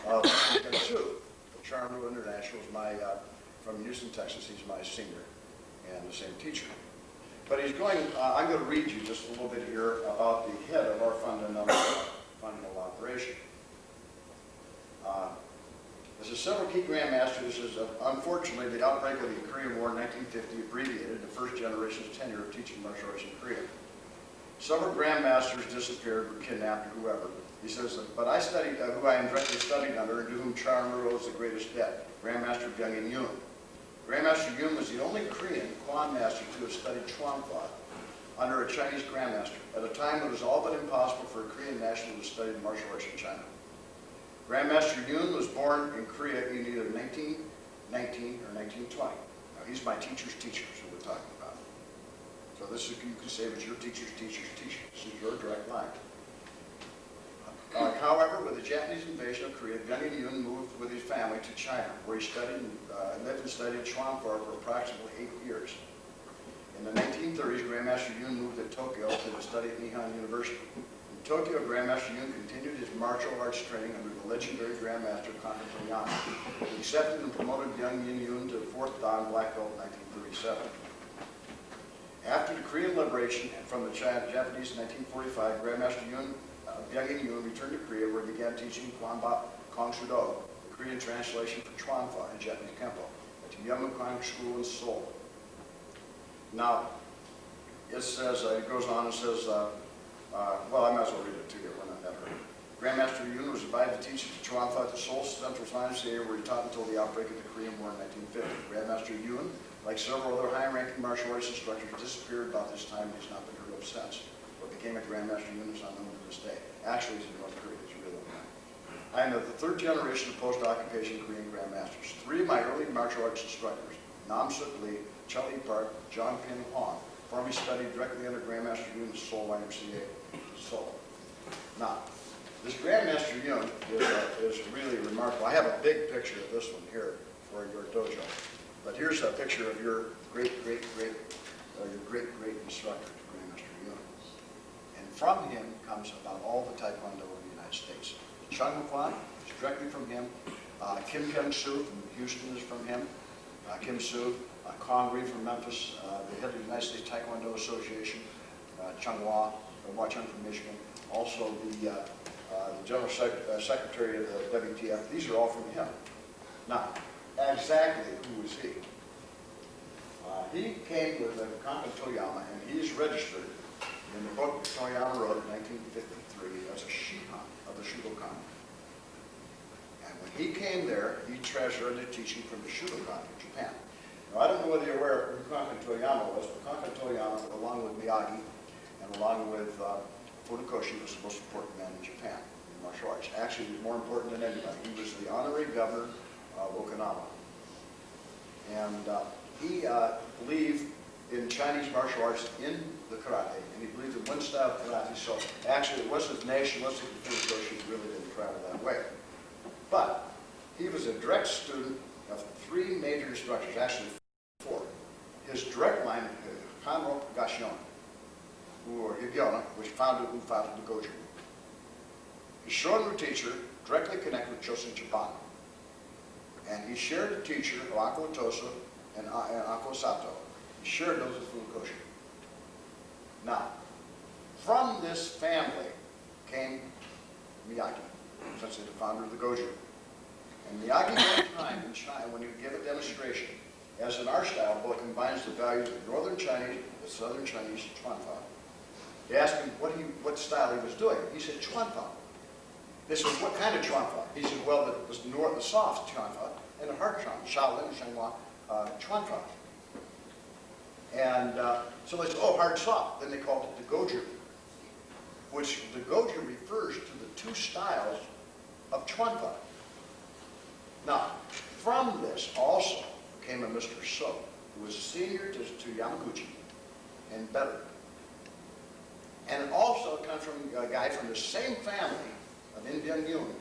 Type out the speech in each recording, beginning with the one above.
of Kim Su. Charm-Ru International is my, from Houston, Texas. He's my senior and the same teacher. But he's going, I'm going to read you just a little bit here about the head of our fundamental operation. This is several key grandmasters. This is, unfortunately, the outbreak of the Korean War in 1950 abbreviated the first generation's tenure of teaching martial arts in Korea. Several grandmasters disappeared, were kidnapped, or whoever. He says, but I studied, who I am directly studied under, and to whom Charm-Ru owes the greatest debt, Grandmaster Byung-In Yoon. Grandmaster Yoon was the only Korean Kwan master to have studied Chuan Fa under a Chinese grandmaster, at a time when it was all but impossible for a Korean national to study martial arts in China. Grandmaster Yoon was born in Korea in either 1919 or 1920. Now, he's my teacher's teacher, is what we're talking about. So this is, you can say, it was your teacher's teacher's teacher. This is your direct line. However, with the Japanese invasion of Korea, Byung-In Yoon moved with his family to China, where he studied, lived and studied Chuan Fa for approximately 8 years. In the 1930s, Grandmaster Yoon moved to Tokyo to study at Nihon University. In Tokyo, Grandmaster Yoon continued his martial arts training under the legendary Grandmaster Kanto Toyama, who accepted and promoted Byung-In Yoon to 4th Dan Black Belt in 1937. After the Korean liberation from the Japanese in 1945, Grandmaster Byung-In Yoon returned to Korea, where he began teaching Kwanba Kong Sudo, the Korean translation for Chuan Fa in Japanese Kempo, at the Yeonmukang School in Seoul. Now, it says, it goes on and says, well, I might as well read it to you when I'm that hurry. Grandmaster Yoon was invited to teach at Chuan Fa at the Seoul Central Science Area, where he taught until the outbreak of the Korean War in 1950. Grandmaster Yoon, like several other high-ranking martial arts instructors, disappeared about this time and has not been heard of since. What became of Grandmaster Yoon is unknown to this day. Actually, he's in North Korea. He's really unknown. I am the third generation of post-occupation Korean grandmasters. 3 of my early martial arts instructors, Nam Suk Lee, Chun-Li Park, John Pin Hong, formerly studied directly under Grandmaster Yoon at Seoul YMCA in Seoul. Now, this Grandmaster Yoon is really remarkable. I have a big picture of this one here for your dojo. But here's a picture of your great instructor, Grandmaster Yoon. And from him comes about all the Taekwondo in the United States. Chung Kwan is directly from him. Kim Kyung-Soo from Houston is from him. Kim Soo. Kong Ri from Memphis, the head of the United States Taekwondo Association. Chung Hua Chung from Michigan. Also the General Secretary of the WTF. These are all from him. Now, exactly who is he? He came with Kanto Toyama, and he is registered in the book Toyama wrote in 1953 as a Shihan of the Shudokan. And when he came there, he started teaching from the Shudokan in Japan. Now, I don't know whether you're aware of who Kanto Toyama was, but Kanto Toyama, along with Miyagi and along with Funakoshi, was the most important man in Japan in martial arts. Actually, he was more important than anybody. He was the honorary governor of Okinawa. And he believed in Chinese martial arts in the karate, and he believed in one style of karate. So actually, it wasn't nationalistic, and Funakoshi really didn't travel that way. But he was a direct student of 3 major instructors, actually 4. His direct line, Hanro Gashion, or Higyona, who founded the Goju. His Shorin teacher directly connected with Chosen Chiban. And he shared the teacher of Ako Tosa and Ako Sato. He shared those with Funakoshi. Now, from this family came Miyagi, essentially the founder of the Goju. And Miyagi, one time in China, when he would give a demonstration, as in our style book, combines the values of Northern Chinese with Southern Chinese Chuan Fa. They asked him what style he was doing. He said, Chuan Fa. They said, what kind of Chuan Fa? He said, well, the soft Chuan Fa and the hard Chuan, Shaolin, Shenhua, Chuan Fa. And so they said, oh, hard soft. Then they called it the Goju, which the Goju refers to the 2 styles of Chuan Fa. Now, from this also came a Mr. So, who was senior to Yamaguchi and better. And it also comes from a guy from the same family of In Byung-Yoon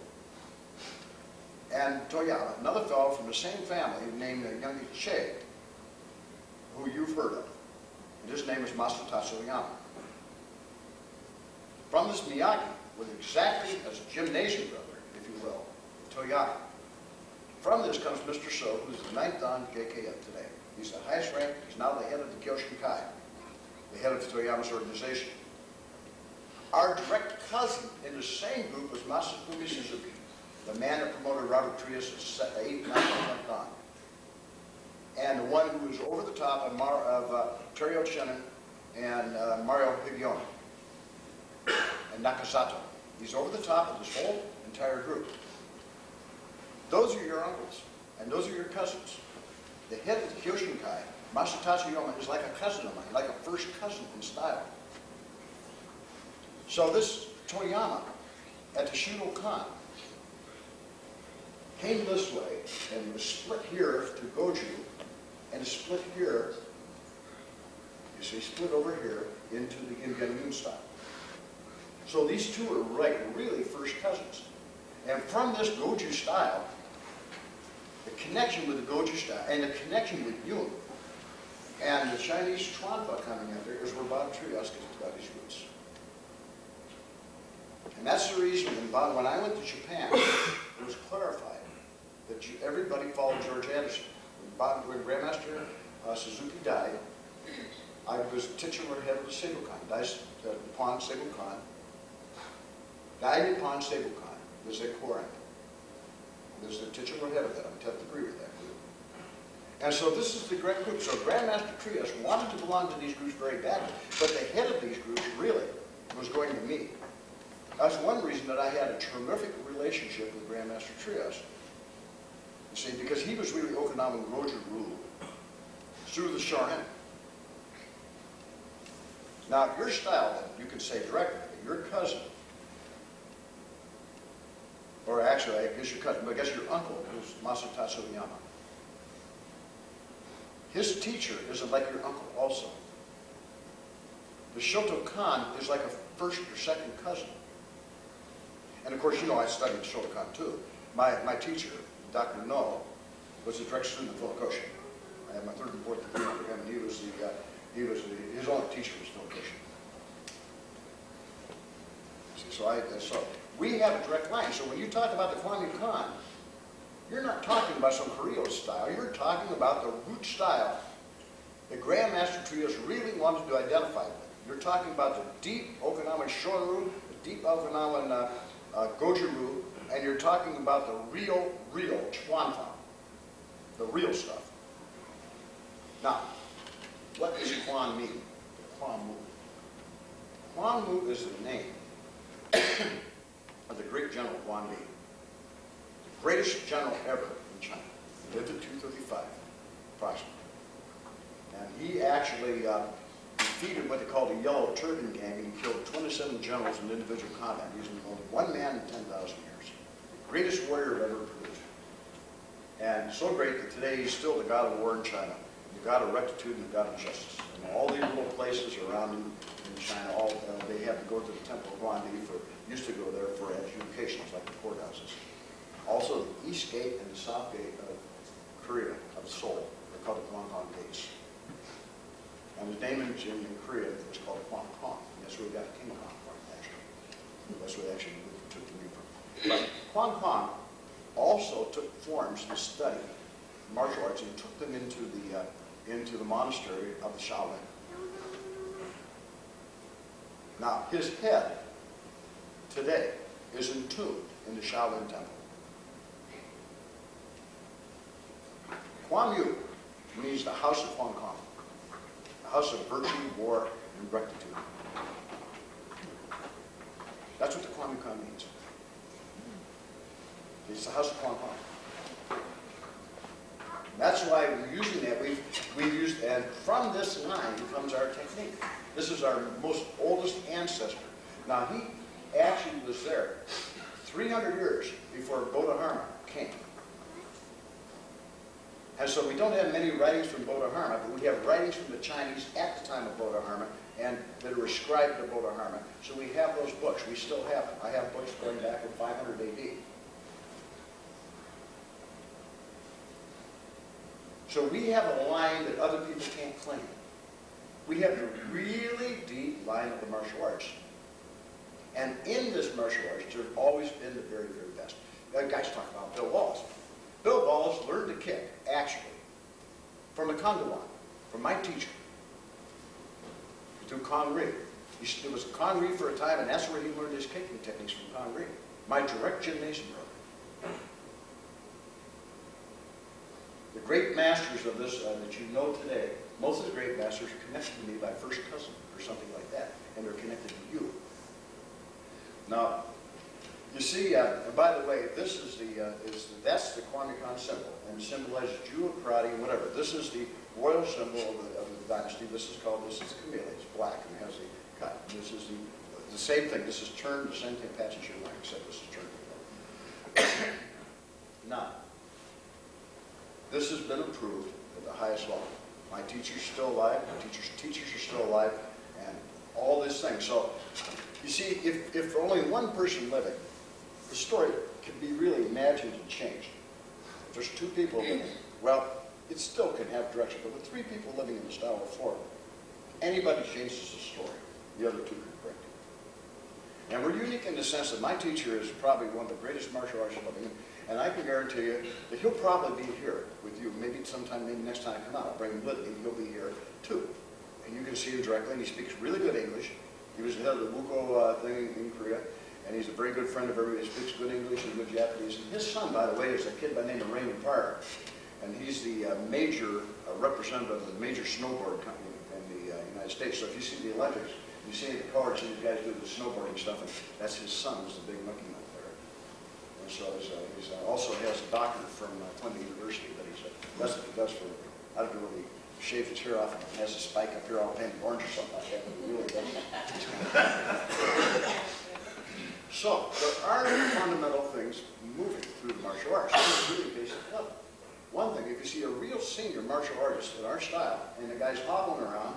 and Toyama, another fellow from the same family named Youngie Che, who you've heard of. And his name is Masatatsu Oyama. From this Miyagi, with exactly as a gymnasium brother, if you will, Toyama. From this comes Mr. So, who's the 9th Dan JKF today. He's the highest rank. He's now the head of the Kyoshinkai, the head of Toyama's organization. Our direct cousin in the same group was Masafumi Suzuki, the man that promoted Robert Trias as 8th, 9th, 10th Dan. And the one who was over the top of Teruo Shinen and Mario Higione and Nakasato. He's over the top of this whole entire group. Those are your uncles, and those are your cousins. The head of the Kyoshinkai, Masatatsu Yoma, is like a cousin of mine, like a first cousin in style. So this Toyama at the Shudokan came this way and was split here to Goju, and split here, you see, split over here into the Ingenmun style. So these two are like really first cousins. And from this Goju style, the connection with the Goju style and the connection with Yun and the Chinese Chuanfa coming in there is where Bob Trias got his roots. And that's the reason when I went to Japan, it was clarified that everybody followed George Anderson. When Grandmaster Suzuki died, I was titular head of the Seibukan, Nippon Seibukan. Dai Nippon Seibukan was a Koran. There's the titular head of that. I'm 10th degree with that group. And so this is the great group. So Grandmaster Trias wanted to belong to these groups very badly, but the head of these groups really was going to me. That's one reason that I had a terrific relationship with Grandmaster Trias. You see, because he was really Okinawan Goju rule through the Shorin. Now, your style, then, you can say directly, your cousin, or actually, I guess your cousin, but I guess your uncle, who's Masatatsu Yama. His teacher is like your uncle also. The Shotokan is like a first or second cousin. And of course, you know, I studied Shotokan too. My teacher, Dr. No, was a direct student of Philip Koshin. I had my 3rd and 4th degree for him, and his only teacher was Philip Koshin. So we have a direct line. So when you talk about the Kwame Khan, you're not talking about some Koryo style. You're talking about the root style that Grandmaster Trias really wanted to identify with. You're talking about the deep Okinawan Shorin, the deep Okinawan Goju, and you're talking about the real Chuanfa, the real stuff. Now, what does Quan mean? Quan Mu. Quan Mu is the name of the great general Quan Mi, the greatest general ever in China. He lived at 235, approximately. And he actually defeated what they called a Yellow Turban Gang, and he killed 27 generals in individual combat using only one man in 10,000 years. Greatest warrior ever produced. And so great that today he's still the god of war in China, the god of rectitude and the god of justice. And all these little places around in China, they have to go to the Temple of Guandi used to go there for adjudications like the courthouses. Also the East Gate and the South Gate of Korea, of Seoul, they're called the Kwanghong Gates. And his name in Korea was called Kwang Kong. That's where we got the King Kong from, actually. That's where they actually took the name from. But Kwang Kong also took forms to study martial arts and took them into the monastery of the Shaolin. Now, his head today is entombed in the Shaolin Temple. Quan Yu means the house of Hong Kong, the house of virtue, war, and rectitude. That's what the Quan Yu Khan means. It's the house of Hong Kong. That's why we're using that. We've used, and from this line comes our technique. This is our most oldest ancestor. Now, he actually was there 300 years before Bodhidharma came. And so we don't have many writings from Bodhidharma, but we have writings from the Chinese at the time of Bodhidharma and that are ascribed to Bodhidharma. So we have those books. We still have them. I have books going back in 500 AD. So we have a line that other people can't claim. We have the really deep line of the martial arts. And in this martial arts, there have always been the very, very best. Guys talk about Bill Wallace. Bill Wallace learned to kick, actually, from a Congawan, from my teacher, through Congree. It was Congree for a time, and that's where he learned his kicking techniques, from Congree. My direct gymnasium brother. The great masters of this that you know today, most of the great masters are connected to me by first cousin or something like that, and they're connected to you. Now, you see, by the way, this is that's the Kwanakon symbol, and it symbolizes Jew, karate, and whatever. This is the royal symbol of the dynasty. This is Kamele. It's black and it has the cut. And this is the same thing. This is turned the same thing patches your line, except this is turned. Now, this has been approved at the highest level. My teacher's still alive. My teachers are still alive, and all this thing. So, you see, if only one person living, the story can be really imagined and changed. If there's two people living, well, it still can have direction. But with three people living in the style of four, anybody changes the story, the other two can correct it. And we're unique in the sense that my teacher is probably one of the greatest martial artists living, and I can guarantee you that he'll probably be here with you, maybe sometime, maybe next time I come out. I'll bring him with me, he'll be here too. And you can see him directly, and he speaks really good English. He was the head of the Wuko thing in Korea, and he's a very good friend of everybody. He speaks good English and good Japanese. And his son, by the way, is a kid by the name of Raymond Park, and he's the major representative of the major snowboard company in the United States. So if you see the Olympics, you see the colors, and these guys do the snowboarding stuff, and that's his son, who's the big monkey up there. And so he also has a doctorate from Columbia University that that's what he does for, I don't know whether he shaves his hair off and has a spike up here all painted orange or something like that, but he really doesn't. So, there are fundamental things moving through the martial arts. It's really basic level. One thing, if you see a real senior martial artist in our style, and the guy's hobbling around,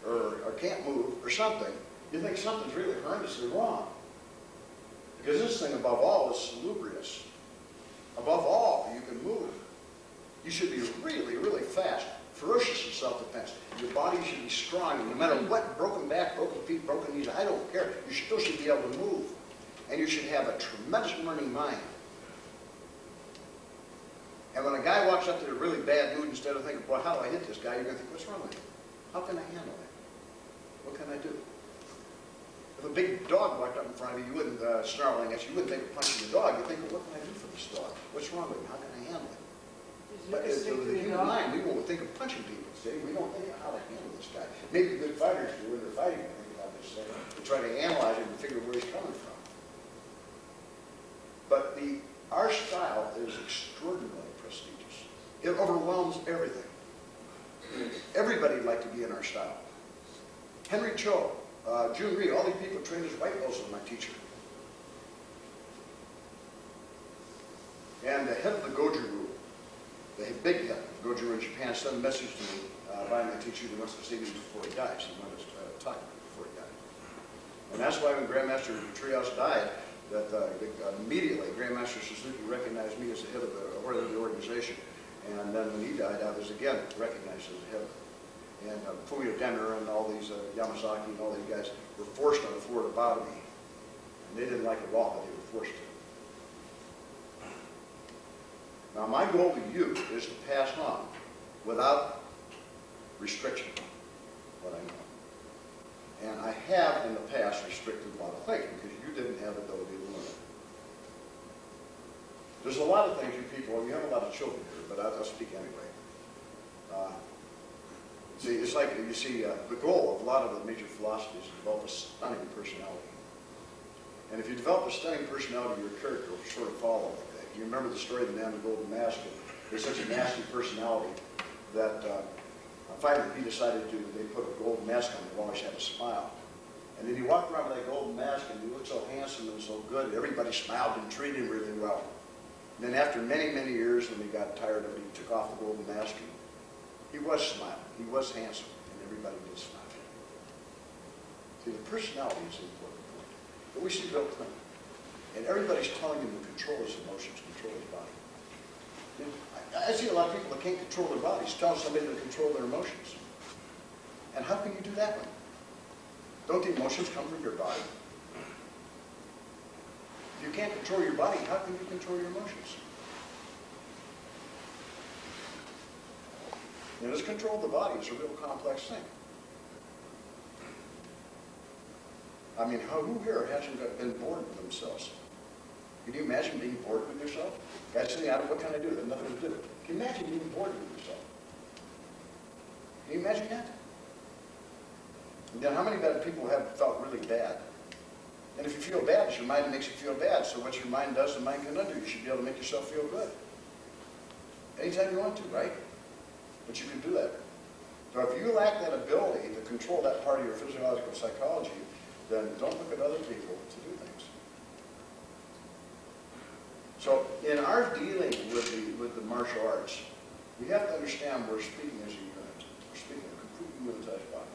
or can't move, or something, you think something's really horrendously wrong. Because this thing, above all, is salubrious. Above all, you can move. You should be really, really fast, ferocious in self-defense. Your body should be strong, and no matter what, broken back, broken feet, broken knees, I don't care. You still should be able to move. And you should have a tremendous learning mind. And when a guy walks up to a really bad mood, instead of thinking, boy, how do I hit this guy, you're going to think, what's wrong with him? How can I handle it? What can I do? If a big dog walked up in front of you, you wouldn't, snarling at you, you wouldn't think of punching the dog. You'd think, well, what can I do for this dog? What's wrong with him? How can I handle it? But the human mind, we won't think of punching people, see? We don't think of how to handle this guy. Maybe good fighters do when they're fighting, think about this thing. They try to analyze it and figure where he's coming from. But our style is extraordinarily prestigious. It overwhelms everything. Everybody would like to be in our style. Henry Cho, Jun Rhee, all these people trained as white belts with my teacher. And the head of the Goju-Ryu, the big head of the Goju-Ryu in Japan, sent a message to me by my teacher who wants to see me before he dies. He wanted to talk to me before he died. And that's why when Grandmaster Treehouse died, that immediately Grandmaster Suzuki recognized me as the head of the organization. And then when he died, I was again recognized as the head of it. And Fumio Denner and all these Yamazaki and all these guys were forced on the floor to bow to me. And they didn't like it at all, but they were forced to. Now my goal to you is to pass on, without restriction, what I know. And I have in the past restricted a lot of things because you didn't have the ability to learn it. There's a lot of things you people, you have a lot of children here, but I'll speak anyway. See, it's like you see the goal of a lot of the major philosophies is to develop a stunning personality. And if you develop a stunning personality, your character will sort of follow like that. You remember the story of the man with the golden mask? There's such a nasty personality that finally he decided they put a golden mask on him. He always had a smile. And then he walked around with that golden mask and he looked so handsome and so good. Everybody smiled and treated him really well. And then after many, many years, when he got tired of it, he took off the golden mask and he was smiling. He was handsome, and everybody did smile. See, the personality is the important point. But we see Bill Clinton, and everybody's telling him to control his emotions, control his body. You know, I see a lot of people that can't control their bodies, telling somebody to control their emotions. And how can you do that one? Don't the emotions come from your body? If you can't control your body, how can you control your emotions? And this control of the body is a real complex thing. I mean, who here hasn't been bored with themselves? Can you imagine being bored with yourself? Guys sitting out, what can I do? There's nothing to do. Can you imagine being bored with yourself? Can you imagine that? And then how many bad people have felt really bad? And if you feel bad, it's your mind that makes you feel bad. So what your mind does, the mind can undo. You should be able to make yourself feel good. Anytime you want to, right? But you can do that. So if you lack that ability to control that part of your physiological psychology, then don't look at other people to do things. So in our dealing with the martial arts, we have to understand we're speaking as a unit. We're speaking of a completely unitized body.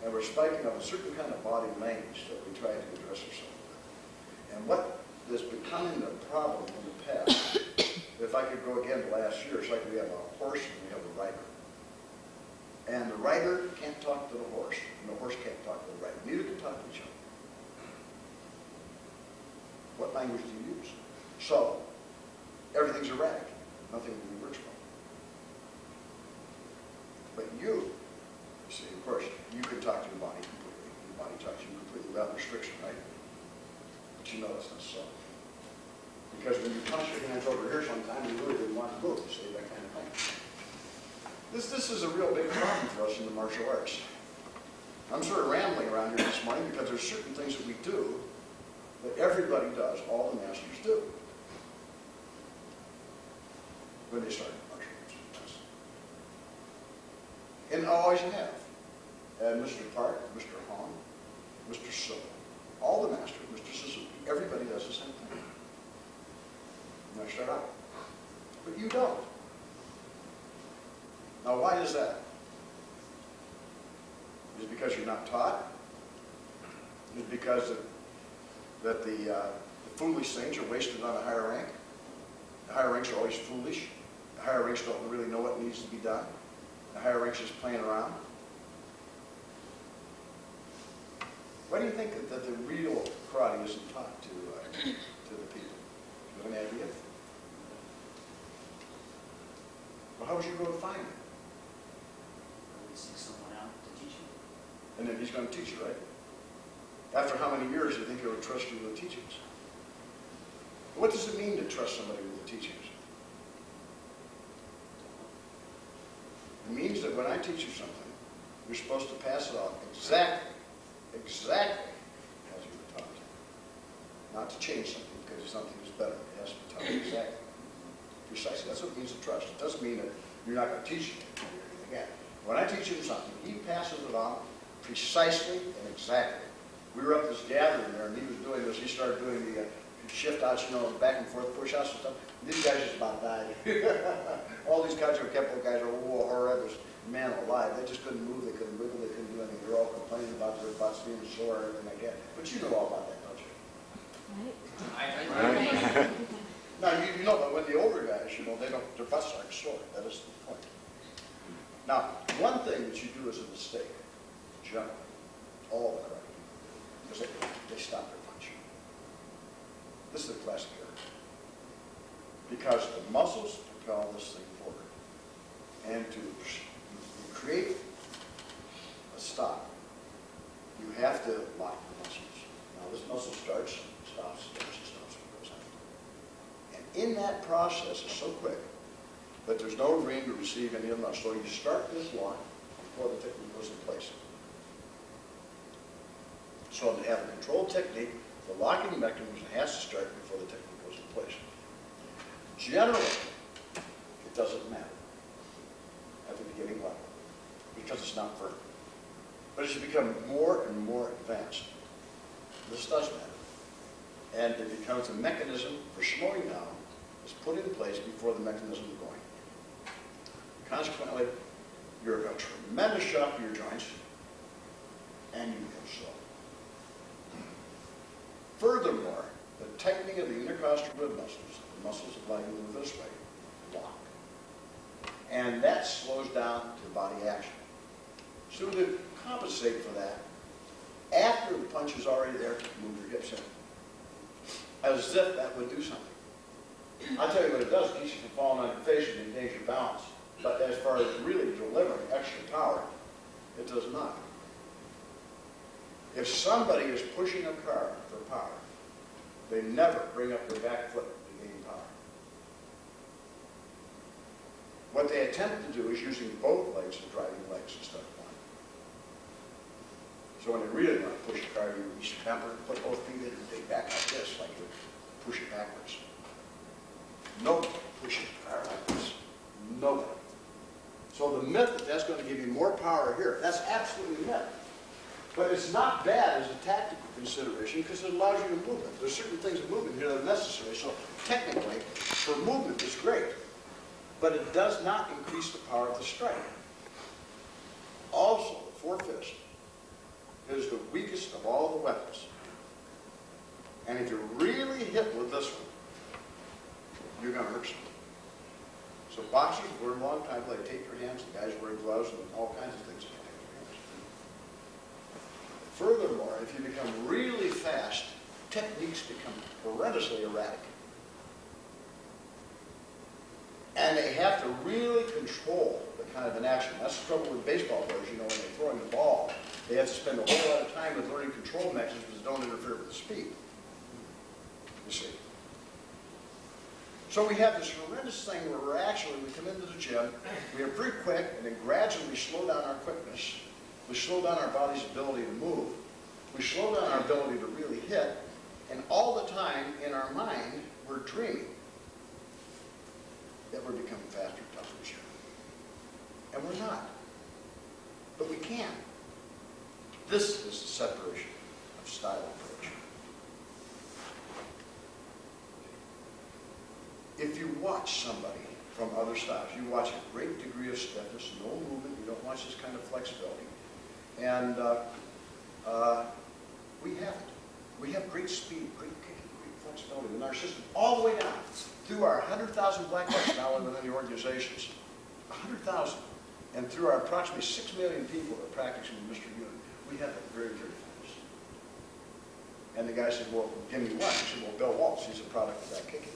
And we're speaking of a certain kind of body language that we try to address ourselves with. And what is becoming the problem in the past, if I could go again to last year, it's like we have a horse and we have a rider. And the rider can't talk to the horse, and the horse can't talk to the rider. Neither can talk to each other. What language do you use? So, everything's erratic. Nothing really works well. But you see, of course, you can talk to your body completely. Your body talks to you completely without restriction, right? But you know that's not so. Because when you punch your hands over here sometimes, you really didn't want to move, you see, that kind of thing. This is a real big problem for us in the martial arts. I'm sort of rambling around here this morning because there's certain things that we do that everybody does, all the masters do, when they start martial arts. And always have. And Mr. Park, Mr. Hong, Mr. Silva, all the masters, Mr. Suzuki, everybody does the same thing. When I start out. But you don't. Now, why is that? Is it because you're not taught? Is it because that the foolish things are wasted on a higher rank? The higher ranks are always foolish. The higher ranks don't really know what needs to be done. The higher ranks just playing around. Why do you think that the real karate isn't taught to the people? Do you have any idea? Well, how would you go to find it? Seek someone out to teach you. And then he's going to teach you, right? After how many years do you think he would trust you with the teachings? What does it mean to trust somebody with the teachings? It means that when I teach you something, you're supposed to pass it on exactly as you were taught. Not to change something because something is better. It has to be taught exactly. Precisely. That's what it means to trust. It doesn't mean that you're not going to teach it again. When I teach him something, he passes it on precisely and exactly. We were up this gathering there, and he was doing this. He started doing the shift outs, you know, back and forth push outs and stuff. And these guys just about died. All these Kaiser Kempo guys are horrendous, man alive. They just couldn't move. They couldn't wiggle. They couldn't do anything. They're all complaining about their butts being sore and everything like that. But you know all about that, don't you? Right. Now, you know that when the older guys, you know, their butts aren't sore. That is the point. Now, one thing that you do is a mistake, generally, all the karate people, because they stop their punch. This is the classic error. Because the muscles propel this thing forward. And to create a stop, you have to lock the muscles. Now, this muscle starts, stops, goes on. And in that process, it's so quick that there's no room to receive any of the muscle. So you start this lock before the technique goes in place. So to have a controlled technique, the locking mechanism has to start before the technique goes in place. Generally, it doesn't matter at the beginning level because it's not vertical. But as you become more and more advanced, this does matter. And it becomes a mechanism for slowing down is put in place before the mechanism is going. Consequently, you're a tremendous shock to your joints, and you become slow. Furthermore, the tightening of the intercostal rib muscles, the muscles that allow you to move this way, lock. And that slows down to body action. So to compensate for that, after the punch is already there, move your hips in. as if that would do something. I'll tell you what it does, it keeps you from falling on your face and maintains your balance. But as far as really delivering extra power, it does not. If somebody is pushing a car for power, they never bring up their back foot to gain power. What they attempt to do is using both legs as driving legs instead of one. So when they really want to push a car, you scamper, put both feet in, and they back like this, like you push it backwards. Nobody pushes a car like this. Nobody. So the myth that that's going to give you more power here, that's absolutely a myth. But it's not bad as a tactical consideration because it allows you to move it. There's certain things of movement here that are necessary. So technically, for movement, it's great. But it does not increase the power of the strike. Also, the four-fist is the weakest of all the weapons. And if you're really hit with this one, you're going to hurt somebody. So boxers for a long time, they tape your hands, the guys wear gloves and all kinds of things to protect your hands. Furthermore, if you become really fast, techniques become horrendously erratic. And they have to really control the kind of an action. That's the trouble with baseball players, you know, when they're throwing the ball, they have to spend a whole lot of time with learning control mechanisms that don't interfere with the speed. You see. So we have this horrendous thing where we come into the gym, we are pretty quick, and then gradually we slow down our quickness. We slow down our body's ability to move. We slow down our ability to really hit. And all the time, in our mind, we're dreaming that we're becoming faster, tougher, and stronger. And we're not. But we can. This is the separation of style approach. If you watch somebody from other styles, you watch a great degree of stiffness, no movement, you don't watch this kind of flexibility. And we have it. We have great speed, great kicking, great flexibility in our system, all the way down through our 100,000 black belts now within the organizations. 100,000. And through our approximately 6 million people that are practicing with Mr. Unit, we have it very, very fast. And the guy said, well, give me one. He said, well, Bill Waltz, he's a product of that kicking.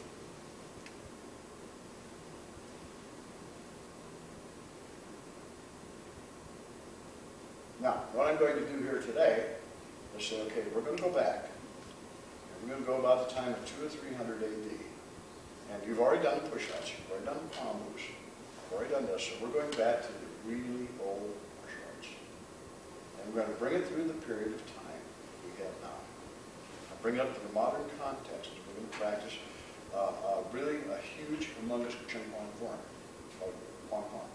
Now, what I'm going to do here today is say, okay, we're going to go back, and we're going to go about the time of 200 or 300 AD. And you've already done push-ups, you've already done palm moves, you've already done this, so we're going back to the really old martial arts. And we're going to bring it through the period of time we have now. I'll bring it up to the modern context. We're going to practice really a huge, humongous Chun Kwan form called Kwan Kwan.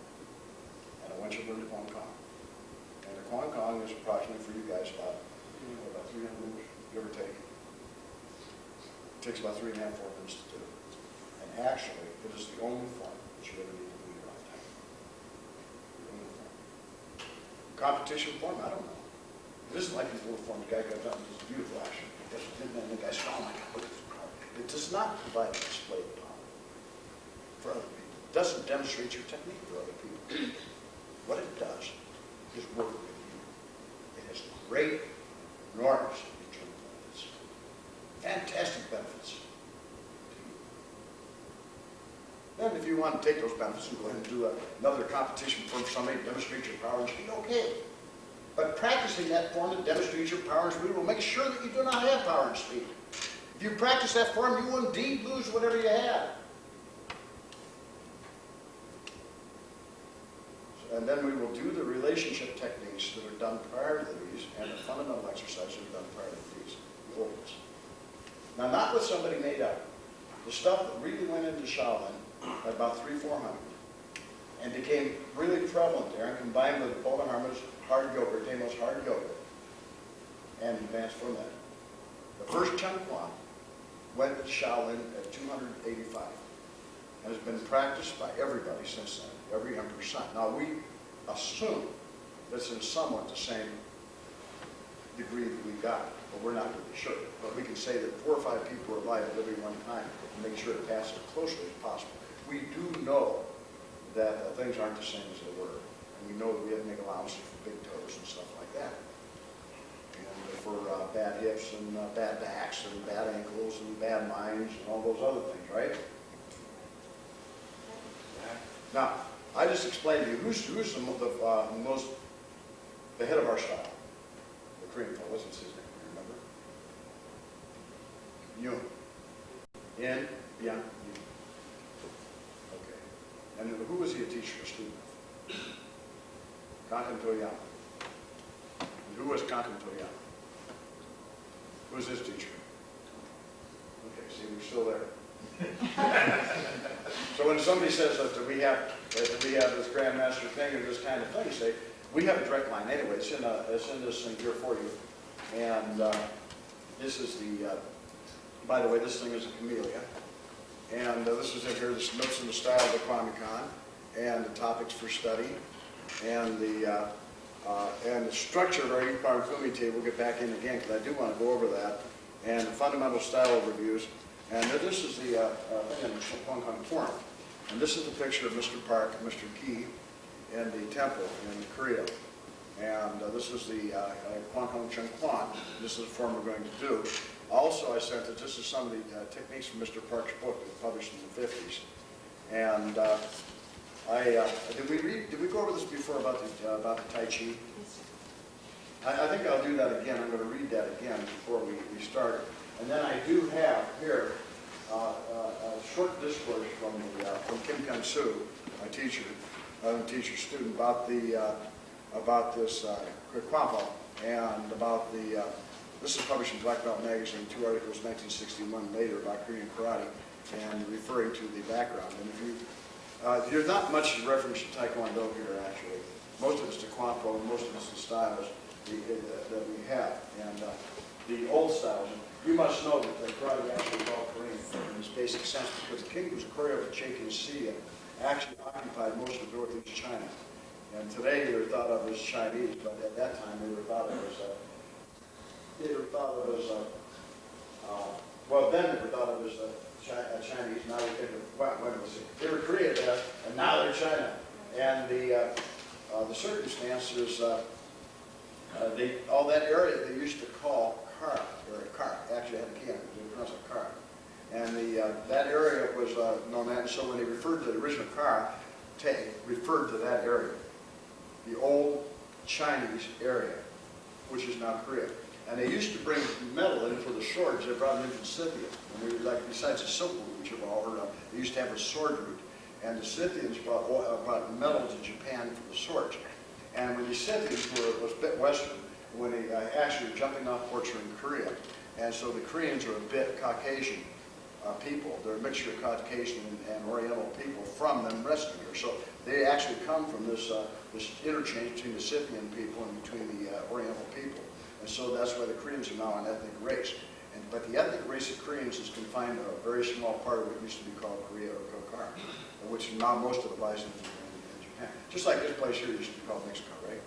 And I want you to learn the Kwan Kwan. And the Kwan Kwan is approximately for you guys about 300 moves, give or take. It takes about 3.5, 4 minutes to do. And actually, it is the only form that you ever need to do in your lifetime. The only form. Competition form, I don't know. It isn't like these little forms the guy got done with this beautiful action. And the guy said, oh my God, look at this power. It does not provide a display of power for other people. It doesn't demonstrate your technique for other people. What it does is work with you. It has great, enormous internal benefits. Fantastic benefits to you. Then if you want to take those benefits and go ahead and do another competition for somebody to demonstrate your power and speed, okay. But practicing that form that demonstrates your power and speed will make sure that you do not have power and speed. If you practice that form, you will indeed lose whatever you have. And then we will do the relationship techniques that are done prior to these and the fundamental exercises that are done prior to these, the old ones. Now, not with somebody made up. The stuff that really went into Shaolin at about 300-400 and became really prevalent there and combined with Paul Harmon's hard yoga, Damo's hard yoga, and advanced from that. The first Chun Kwan went to Shaolin at 285 and has been practiced by everybody since then. Every emperor's son. Now we assume that's in somewhat the same degree that we got it, but we're not really sure. But we can say that 4 or 5 people were alive at every one time and make sure it passes as closely as possible. We do know that things aren't the same as they were. And we know that we have to make allowances for big toes and stuff like that. and for bad hips and bad backs and bad ankles and bad minds and all those other things, right? Now, I just explained to you who's the head of our style. The Korean fellow, what's his name? You remember? Yun. Yeah. Okay. And who was he a teacher, a student of? Kanten Toyama. And who was Kanten Toyama? Who was his teacher? Okay, see, we're still there. So when somebody says that we have this grandmaster thing or this kind of thing, you say, we have a direct line anyway. It's in this thing here for you. And this is the, by the way, this thing is a camellia. And this is in here, this notes in the style of the Kwame-Kan, and the topics for study, and the structure of our Yukon Fumi table. We'll get back in again, because I do want to go over that, and the fundamental style overviews. And this is the thing in Hong Kong form. And this is the picture of Mr. Park, Mr. Key, in the temple in Korea. And this is the Hong Kong Chung Kwan. This is the form we're going to do. Also, I sent that this is some of the techniques from Mr. Park's book that was published in the 50s. And did we go over this before about the Tai Chi? I think I'll do that again. I'm going to read that again before we start. And then I do have here a short discourse from Kim Kyung-soo, my teacher, student, about this Kwampo and about the. This is published in Black Belt Magazine, 2 articles, 1961 later, about Korean karate, and referring to the background. And if you, there's not much reference to Taekwondo here, actually. Most of it's to Kwampo, and most of it's the styles that we have. And the old styles, you must know that the karate actually is all Korean in its basic sense, because the king who was a choreographer, Chekin Sia, actually occupied most of northeast China. And today they were thought of as Chinese, but at that time they were thought of as well, then they were thought of as Chinese. Now we think of, they were Korea then, and now they're China. And the circumstances, all that area they used to call Kar, or Kar, actually had a key on it, they pronounced it Kar. And that area was known as, so when they referred to the original Kar, referred to that area, the old Chinese area, which is now Korea. And they used to bring metal in for the swords. They brought them in from Scythia. And they were like, besides the silk route, which you've all heard of, they used to have a sword route. And the Scythians brought metal to Japan for the swords. And when the Scythians was a bit western, when they actually were jumping off ports were in Korea. And so the Koreans are a bit Caucasian people. They're a mixture of Caucasian and Oriental people from them resting here. So they actually come from this interchange between the Scythian people and between the Oriental people. And so that's why the Koreans are now an ethnic race. But the ethnic race of Koreans is confined to a very small part of what used to be called Korea or Kokar, which now most of it lies in Japan. Just like this place here used to be called Mexico, right?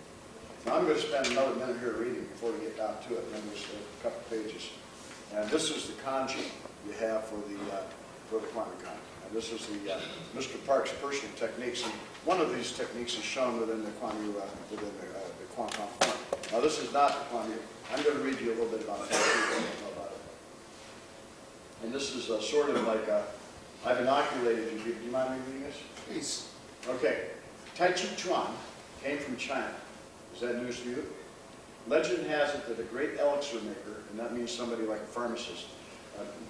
Now I'm going to spend another minute here reading before we get down to it, and then there's a couple pages. And this is the kanji you have for the Kwame-Kan. And this is the Mr. Park's personal techniques. And one of these techniques is shown within the Kwame-Kan form. Now this is not the Kwame. I'm going to read you a little bit about it. And this is sort of like I've inoculated you. Do you mind me reading this? Please. Okay. Tai Chi Chuan came from China. Is that news to you? Legend has it that a great elixir maker, and that means somebody like a pharmacist,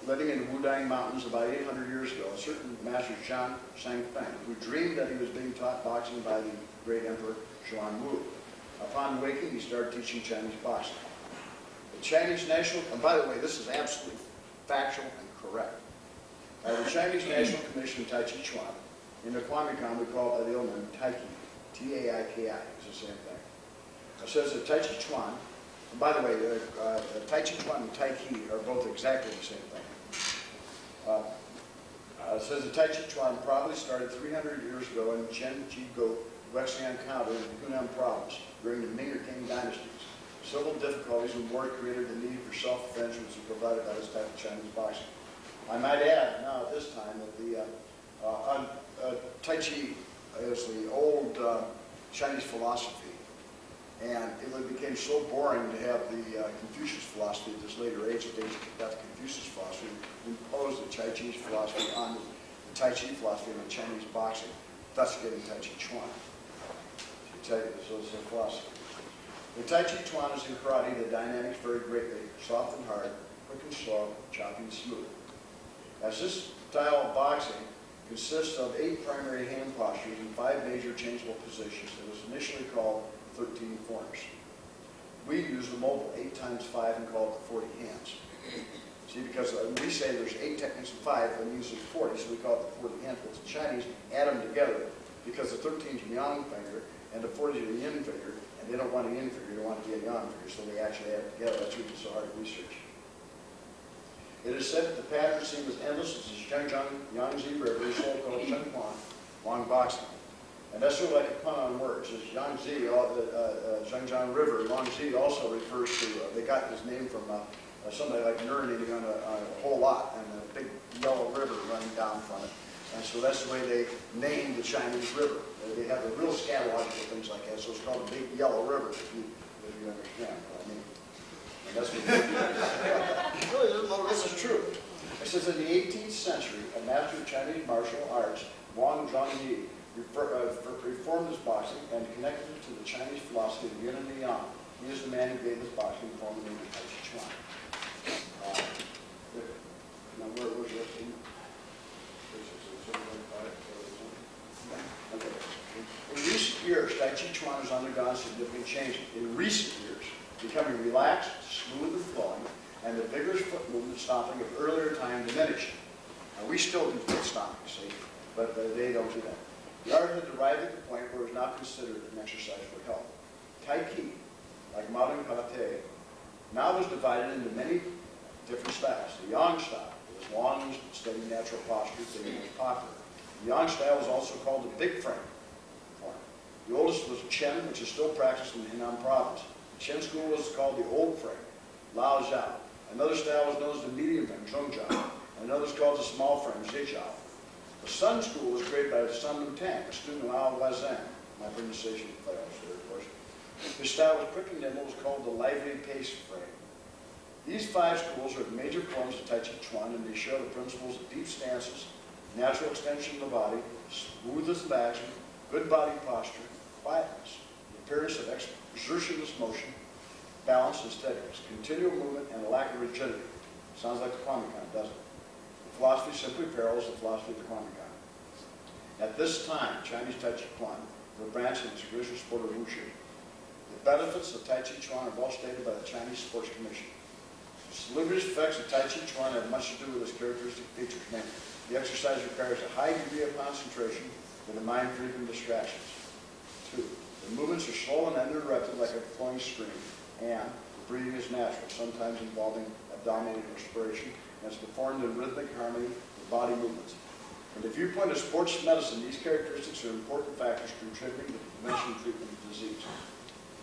living in the Wudang Mountains about 800 years ago, a certain master Zhang Shangfeng, who dreamed that he was being taught boxing by the great emperor Xuan Wu. Upon waking, he started teaching Chinese boxing. The Chinese National, and by the way, this is absolutely factual and correct. The Chinese National Commission Tai Chi Chuan, in the Kwame-Kan, we call it by the old name Taiki, T-A-I-K-I, it's the same thing. It says that Tai Chi Chuan, and by the way, Tai Chi Chuan and Tai Chi are both exactly the same thing. It says that Tai Chi Chuan probably started 300 years ago in Chenjigo, Wexian County in the Hunan province during the Ming or Qing dynasties. Civil difficulties and war created the need for self-defense, which was provided by this type of Chinese boxing. I might add now at this time that the Tai Chi is the old Chinese philosophy, And it became so boring to have the Confucius philosophy at this later age that they got the Confucius philosophy and imposed the Tai Chi philosophy on the Tai Chi philosophy on Chinese boxing, thus getting Tai Chi Chuan. So it's a philosophy. The Tai Chi Chuan is in karate, the dynamics vary greatly, soft and hard, quick and slow, choppy and smooth. As this style of boxing consists of 8 primary hand postures and 5 major changeable positions, it was initially called 13 forms. We use the mobile 8 times 5 and call it the 40 hands. See, because we say there's 8 techniques and 5, and usually 40, so we call it the 40 hands. But the Chinese add them together because the 13 is the yang finger and the 40 is the yin finger, and they don't want a yin finger, they want it to be a yang finger, so they actually add it together. That's why it's so hard to research. It is said that the pattern seems as endless as the Zhangjiang Yangtze River, is so called Shenhuan, long boxing. And that's sort of like a pun on words. This Yangtze, Zhangjiang River, Yangtze also refers to, they got this name from somebody like Nern eating on a whole lot and a big yellow river running down from it. And so that's the way they named the Chinese river. They have the real scatological things like that, so it's called a big yellow river, if you understand what I mean. And that's what really, this is true. It says in the 18th century, a master of Chinese martial arts, Wang Zhongyi, reformed his boxing and connected it to the Chinese philosophy of yin and the yang. He is the man who gave this boxing form the name of Tai Chi Chuan. Now, where's your team? Okay. In recent years, Tai Chi Chuan has undergone significant changes. In recent years, becoming relaxed, smooth and flowing, and the vigorous foot movement stomping of earlier time diminished. Now, we still do foot stomping, see, but they don't do that. The art had arrived at the point where it was not considered an exercise for health. Tai Chi, like modern karate, now is divided into many different styles. The Yang style is long, steady, natural posture, the most popular. The Yang style is also called the big frame form. The oldest was Chen, which is still practiced in Henan province. The Chen school was called the old frame, Lao Zhao. Another style was known as the medium frame, Zhongjiao, and another is called the small frame, Zhejiao. The Sun School was created by Sun Lutang, a student of Lao Wazan. My pronunciation fails there, of course. His style was quick and nimble, was called the lively pace frame. These 5 schools are the major forms of Tai Chi Chuan, and they show the principles of deep stances, natural extension of the body, smoothness of action, good body posture, quietness, the appearance of exertionless motion, balance and steadiness, continual movement, and a lack of rigidity. Sounds like the Kuomintang, doesn't it? The philosophy simply parallels the philosophy of the Kuomintang. At this time, Chinese Tai Chi Chuan was a branch of the traditional sport of Wushu. The benefits of Tai Chi Chuan are well stated by the Chinese Sports Commission. The salubrious effects of Tai Chi Chuan have much to do with its characteristic features, namely, the exercise requires a high degree of concentration with a mind free from distractions. 2, the movements are slow and uninterrupted like a flowing stream, and the breathing is natural, sometimes involving abdominal respiration, and it's performed in rhythmic harmony with body movements. From the viewpoint of sports medicine, these characteristics are important factors contributing to the prevention and treatment of disease.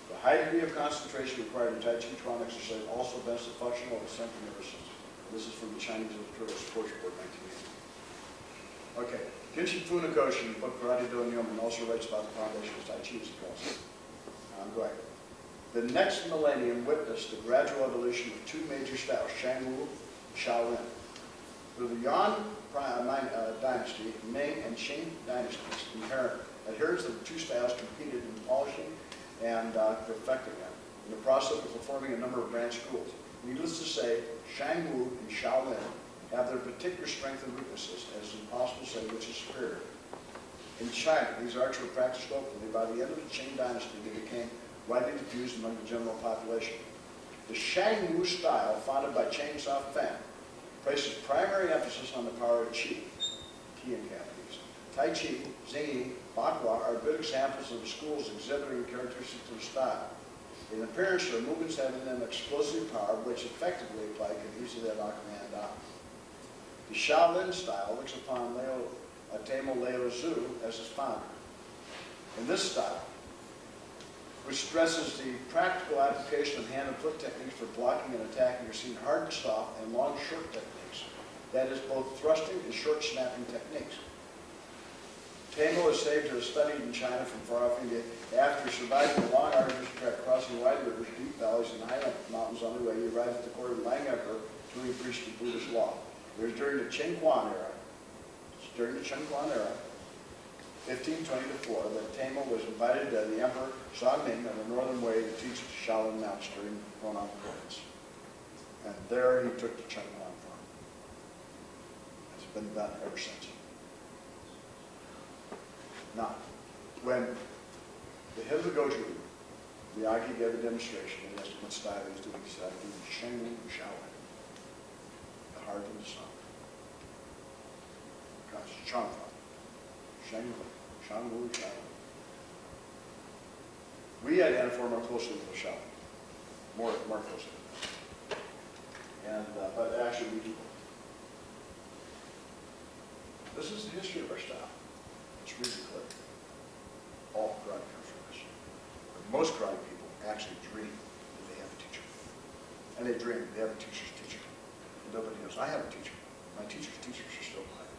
The high degree of concentration required in Tai Chi Chuan exercise also benefits the functional of the central nervous system. This is from the Chinese Editorial Sports Board, 1980. Okay, Kenshin Funakoshi, in the book Karate Do Nyoman, also writes about the foundation of Tai Chi, as he calls it. Go ahead. The next millennium witnessed the gradual evolution of 2 major styles, Shangwu and Shaolin. Through the Yuan dynasty, Ming and Qing dynasties, adherents of the 2 styles competed in polishing and perfecting them in the process of performing a number of branch schools. Needless to say, Shangwu and Shaolin have their particular strengths and weaknesses, as it's impossible to say which is superior. In China, these arts were practiced openly. By the end of the Qing dynasty, they became widely diffused among the general population. The Shangwu style, founded by Chang Shao-Fan, places primary emphasis on the power of Qi, Qi in Cantonese. Tai Chi, Xingyi, Bakwa are good examples of the schools exhibiting characteristics of the style. In appearance, their movements have in them explosive power, which effectively apply cohesively to knock a man down. The Shaolin style looks upon Tamo Lao Tzu as his founder. In this style, which stresses the practical application of hand and foot techniques for blocking and attacking, are seen hard and soft and long short techniques. That is, both thrusting and short snapping techniques. Tamo was saved to have studied in China from far off India. After surviving a long arduous trek, crossing wide rivers, deep valleys, and high mountains on the way, he arrived at the court of the Liang Emperor to whom he preached the Buddhist law. It was during the Cheng Quan era, 1520 to 4, that Tamo was invited by the Emperor Songming on the northern way to teach at Shaolin Monastery in Hunan Province. And there he took the Cheng Quan form. It's been done ever since. Now, when the head of the Goju, Miyagi, gave a demonstration, and asked him what style he was doing, he said, "I'm doing Sheng Wu Shaolin, the heart of the sun." Because Chong Fa, Sheng Wu, Shang Wu Shaolin. We identify more closely with Shaolin, more closely. And but actually we do. This is the history of our style. It's really clear. All karate comes from this. But most karate people actually dream that they have a teacher. And they dream they have a teacher's teacher. And nobody knows. I have a teacher. My teacher's teachers are still alive.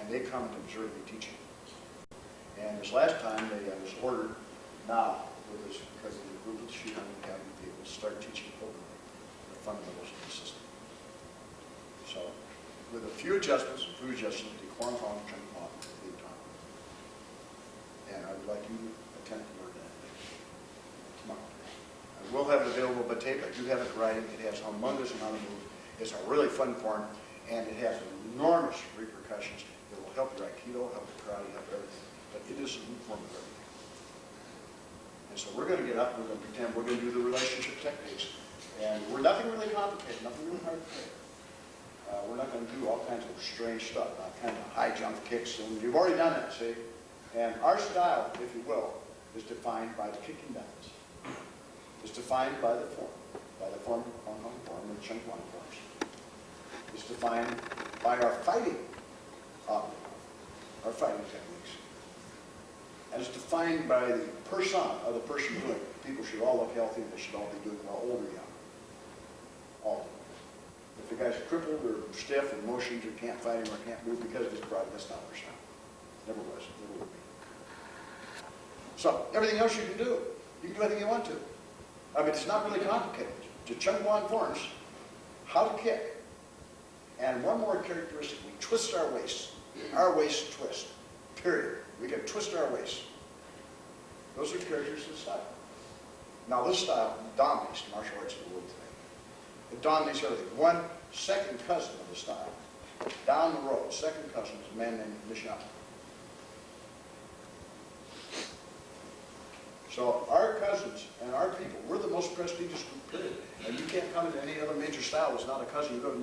And they come and observe me teaching. And this last time they was ordered now, because of the group of the Shihan Academy people, start teaching openly the fundamentals of the system. So, with a few adjustments, the Kwang Hong Cheng Hong, and I would like you to attend to learn that tomorrow. I will have it available by tape. I do have it in writing. It has humongous amount of moves. It's a really fun form, and it has enormous repercussions. It will help your Aikido, help your karate, help everything. But it is a new form of everything. And so we're going to get up, we're going to pretend we're going to do the relationship techniques. And we're nothing really complicated, nothing really hard to do. We're not going to do all kinds of strange stuff, kind of high jump kicks, and you've already done that, see? And our style, if you will, is defined by the kicking balance. It's defined by the form of Kwang Hong form and Cheng Quan forms. It's defined by our fighting techniques. And it's defined by the person of the person doing it. People should all look healthy, and they should all be doing well, old or young. All. If the guy's crippled or stiff and motions or can't fight him or can't move because of his karate, that's not our style. Never was, never will be. So, everything else you can do. You can do anything you want to. I mean, it's not really complicated. The Cheng Quan forms, how to kick. And one more characteristic, we twist our waist. Our waist twist, period. We can twist our waist. Those are characteristics of the style. Now, this style dominates the martial arts of the world today. It dominates everything. One second cousin of the style, down the road, second cousin is a man named Nishiyama. So our cousins and our people, we're the most prestigious group period. And you can't come into any other major style that's not a cousin. You go to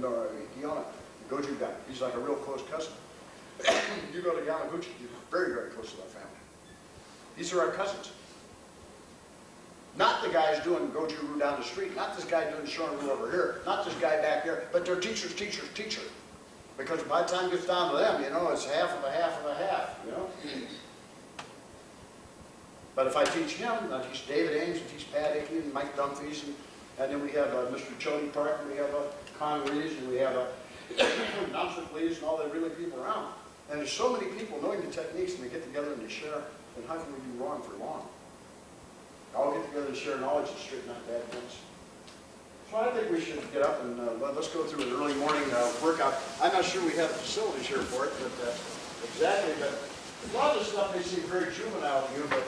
Kiona, the Goju guy. He's like a real close cousin. You go to Yamaguchi, you're very, very close to that family. These are our cousins. Not the guys doing Goju-Ryu down the street, not this guy doing Shorin-Ryu over here, not this guy back here, but they're teacher's teacher's teacher. Because by the time it gets down to them, you know, it's half of a half of a half, you know? But if I teach him, I teach David Ames, I teach Pat Hickey and Mike Dumfries, and then we have Mr. Chody Park, and we have Con Rees, and we have Namsuk Lees, and all the really people around. And there's so many people knowing the techniques, and they get together and they share, then how can we do wrong for long? All get together and share knowledge and straighten out bad things. So I think we should get up and let's go through an early morning workout. I'm not sure we have the facilities here for it, but exactly. But a lot of this stuff may seem very juvenile to you, but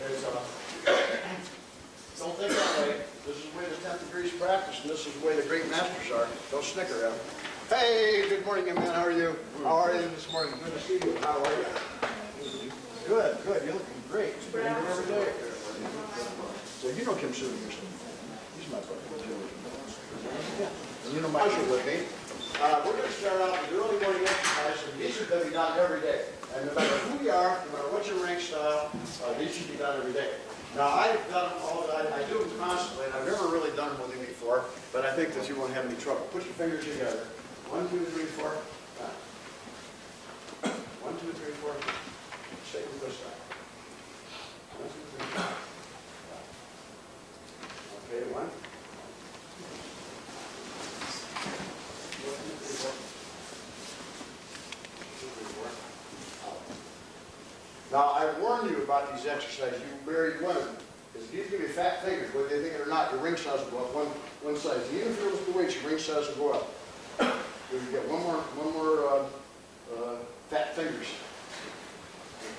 it's, don't think that way. This is the way the 10th degrees practice, and this is the way the great masters are. Don't snicker at them. Hey, good morning, young man. How are you? How are you this morning? Good to see you. How are you? Good, good. You're looking great. You're here every day. So you know Kim Soo. He's my buddy. And you know my show with me. We're going to start out with early morning exercises, and these are going to be done every day. And no matter who you are, no matter what your rank style, these should be done every day. Now, I've done them all, I do them constantly, and I've never really done them with you before, but I think that you won't have any trouble. Put your fingers together. 1, 2, 3, 4. 1, 2, 3, 4. Shake with this side. 1, 2, 3, 4. Okay, 1. 2, 3, 4. 2, 3, 4. Out. Now, I warned you about these exercises, you married women, because these give you fat fingers, whether they think it or not, your ring size will go up one size. Even if you lift the weights, your ring size will go up. So you get one more fat fingers.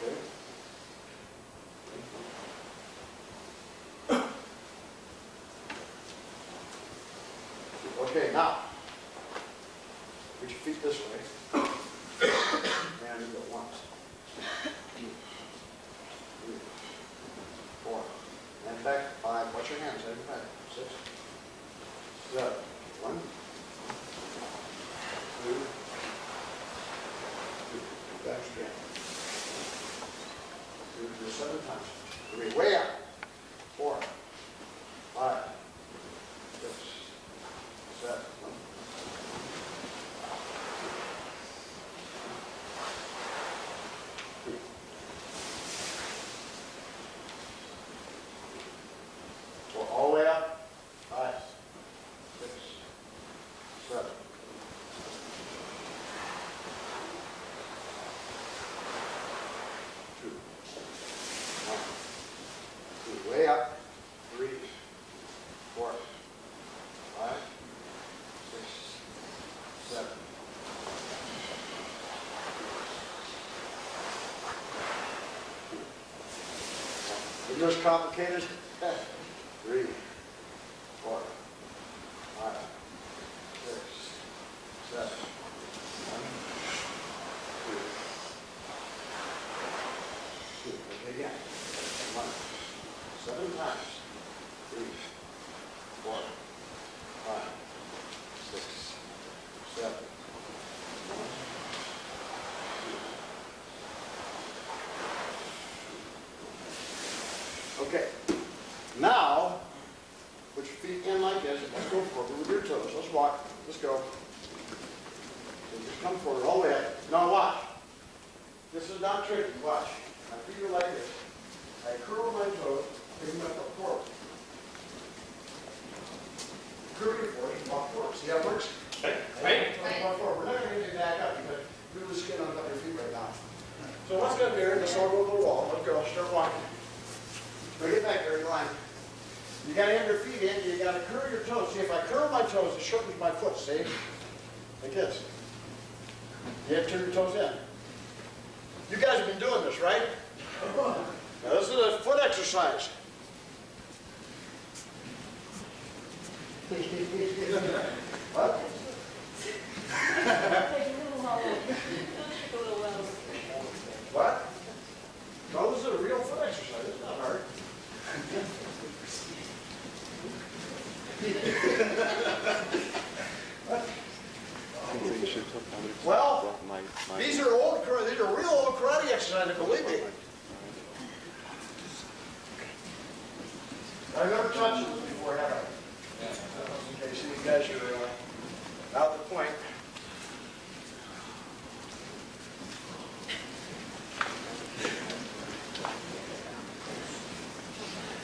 Okay. Okay, now, put your feet this way. And you go once. 2, 3, 4. And back 5. Watch your hands. 6, 7. 1, 2, 3. Back again. 2, 7 times. 3. Way up. 4, 5, 6, 7. All the way up. 5, 6, 7. 2, 1, 2. Way up. 3, 4, 5, 6, 7. Isn't this complicated? 3, 4, 5, 6, 7. 1, 2. 2. Okay, again. 1, 7 times. 3, 4, 5, 6, 7. 1, 2. Okay. Now, put your feet in like this. Let's go forward with your toes. Let's walk. Let's go. So just come forward all the way up. Now watch. This is not tricky. Watch. My feet are like this. I curl my toes, bring them up forward. Curl your forward and walk forward. See how it works? Right. Walk forward. We're not going to get you back up because you're the skin on top of your feet right now. So let's go up here and let's all go to the wall. Let's go. Start walking. Bring it back there in line. You got to have your feet in. You got to curl your toes. See, if I curl my toes, it shortens my foot. See? Like this. You have to turn your toes in. You guys have been doing this, right? Now, this is a foot exercise. What? What? No, this is a real foot exercise. It's not hard. Well, these are real old karate exercises, believe me. I've never touched this before, have I? Okay, so you guys are out the point.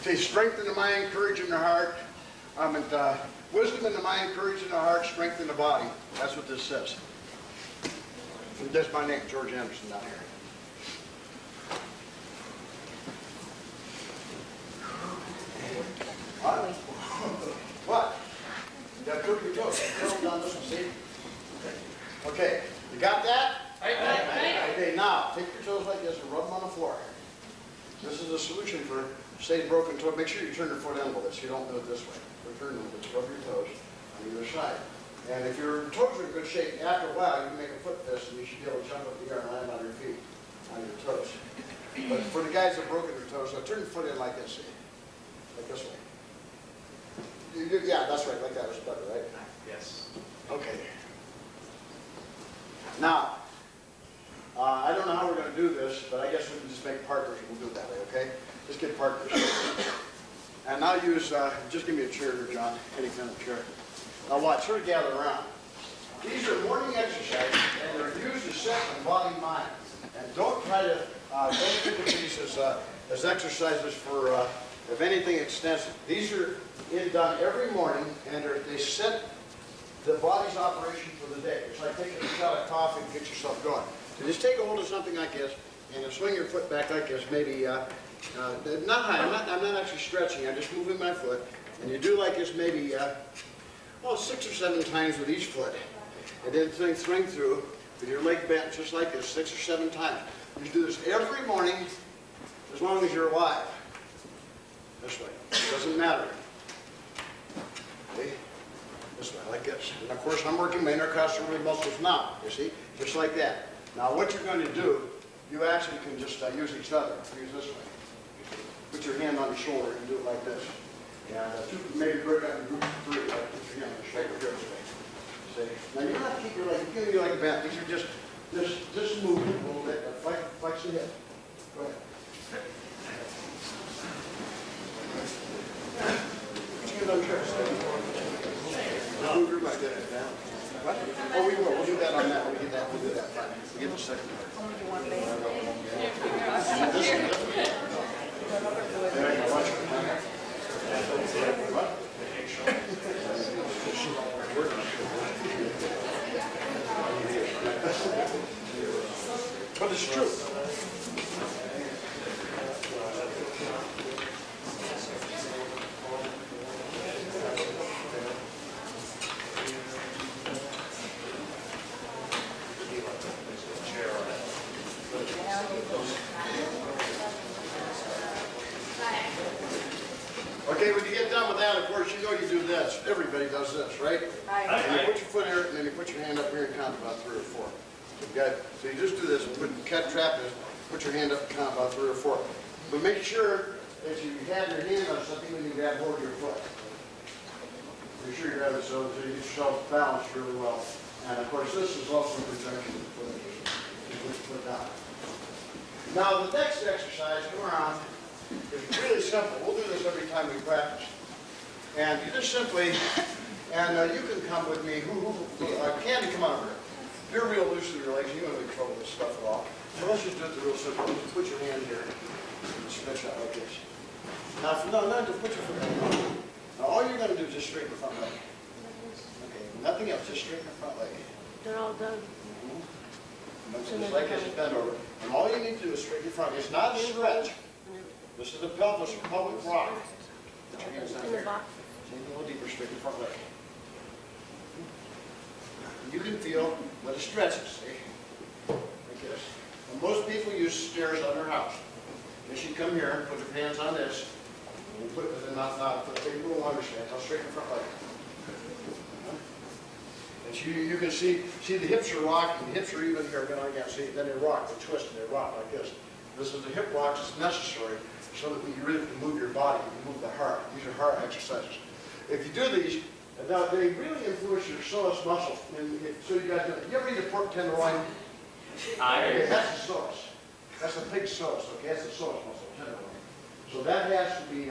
See, strength in the mind, courage in the heart. Wisdom in the mind, courage in the heart, strength in the body. That's what this says. And that's my name, George Anderson, down here. What? What? You got to curl your toes. Curl down this one, see? Okay, you got that? Okay, now, take your toes like this and rub them on the floor. This is a solution for, say, broken toe. Make sure you turn your foot in with this. You don't do it this way. Turn them, just rub your toes on either side. And if your toes are in good shape, after a while, you can make a foot fist and you should be able to jump up the air and land on your feet, on your toes. But for the guys that have broken their toes, so turn your foot in like this, see? Like this way. Yeah, that's right, like that was better, right? Yes. Okay. Now, I don't know how we're going to do this, but I guess we can just make partners and we'll do it that way, okay? Just get partners. And now use, just give me a chair here, John, any kind of chair. Now watch, sort of gather around. These are morning exercises, and they're used to set the body and mind. And don't try to, don't think of these as exercises for, if anything, extensive. These are done every morning, and they set the body's operation for the day. It's like taking a shot of coffee to get yourself going. So just take a hold of something like this, and then swing your foot back like this, maybe, not high, I'm not actually stretching, I'm just moving my foot. And you do like this maybe, 6 or 7 times with each foot. And then swing through with your leg bent just like this, 6 or 7 times. You do this every morning as long as you're alive. This way. It doesn't matter. Okay? This way, like this. And of course, I'm working my intercostal muscles now, you see? Just like that. Now, what you're going to do, you actually can just use each other. Use this way. Put your hand on the shoulder and do it like this. And maybe break out in group of 3. Like put your hand on the shoulder here. See? Now, you don't have to keep your leg bent. These are just moving a little bit. Flex the hip. Go ahead. Move your leg down. What? Oh, we will. We'll do that on that. We'll do that. Fine. We'll get the second part. But it's true. Okay, when you get done with that, of course, you know you do this. Everybody does this, right? And you put your foot here, and then you put your hand up here and count about 3 or 4. Okay? So you just do this. Trap this. Put your hand up and count about 3 or 4. But make sure that you have your hand on something when you grab hold of your foot. Make sure you grab it so you get yourself balanced really well. And of course, this is also protection of the foot. You put your foot down. Now, the next exercise, come around. It's really simple. We'll do this every time we practice. And you just simply, and you can come with me. Candy, come on over here. You're real loose with your legs. You don't have any trouble with this stuff at all. So let's just do it the real simple. Just put your hand here and stretch out like this. Now, not to put your foot down. Now, all you're going to do is just straighten the front leg. Okay, nothing else. Just straighten the front leg. They're all done. Just like this, bend over. And all you need to do is straighten your front. It's not a stretch. This is the pelvis of pelvic rock. Put your hands down In the here. box. Take a little deeper, straighten your front leg. You can feel what it stretches, see? Like this. And most people use stairs on their house. They should come here and put their hands on this. And you put it in the mouth now. Put a big little understand. I'll straighten the front leg. And you can see the hips are rocking. The hips are even here. See, then they rock. They twist and they rock like this. This is the hip rocks. It's necessary so that you really can move your body, you can move the heart. These are heart exercises. If you do these, now they really influence your psoas muscle. And so you guys know, you ever eat a pork tenderloin? Okay, that's the psoas. That's the pig psoas, okay? That's the psoas muscle, tenderloin. So that has to be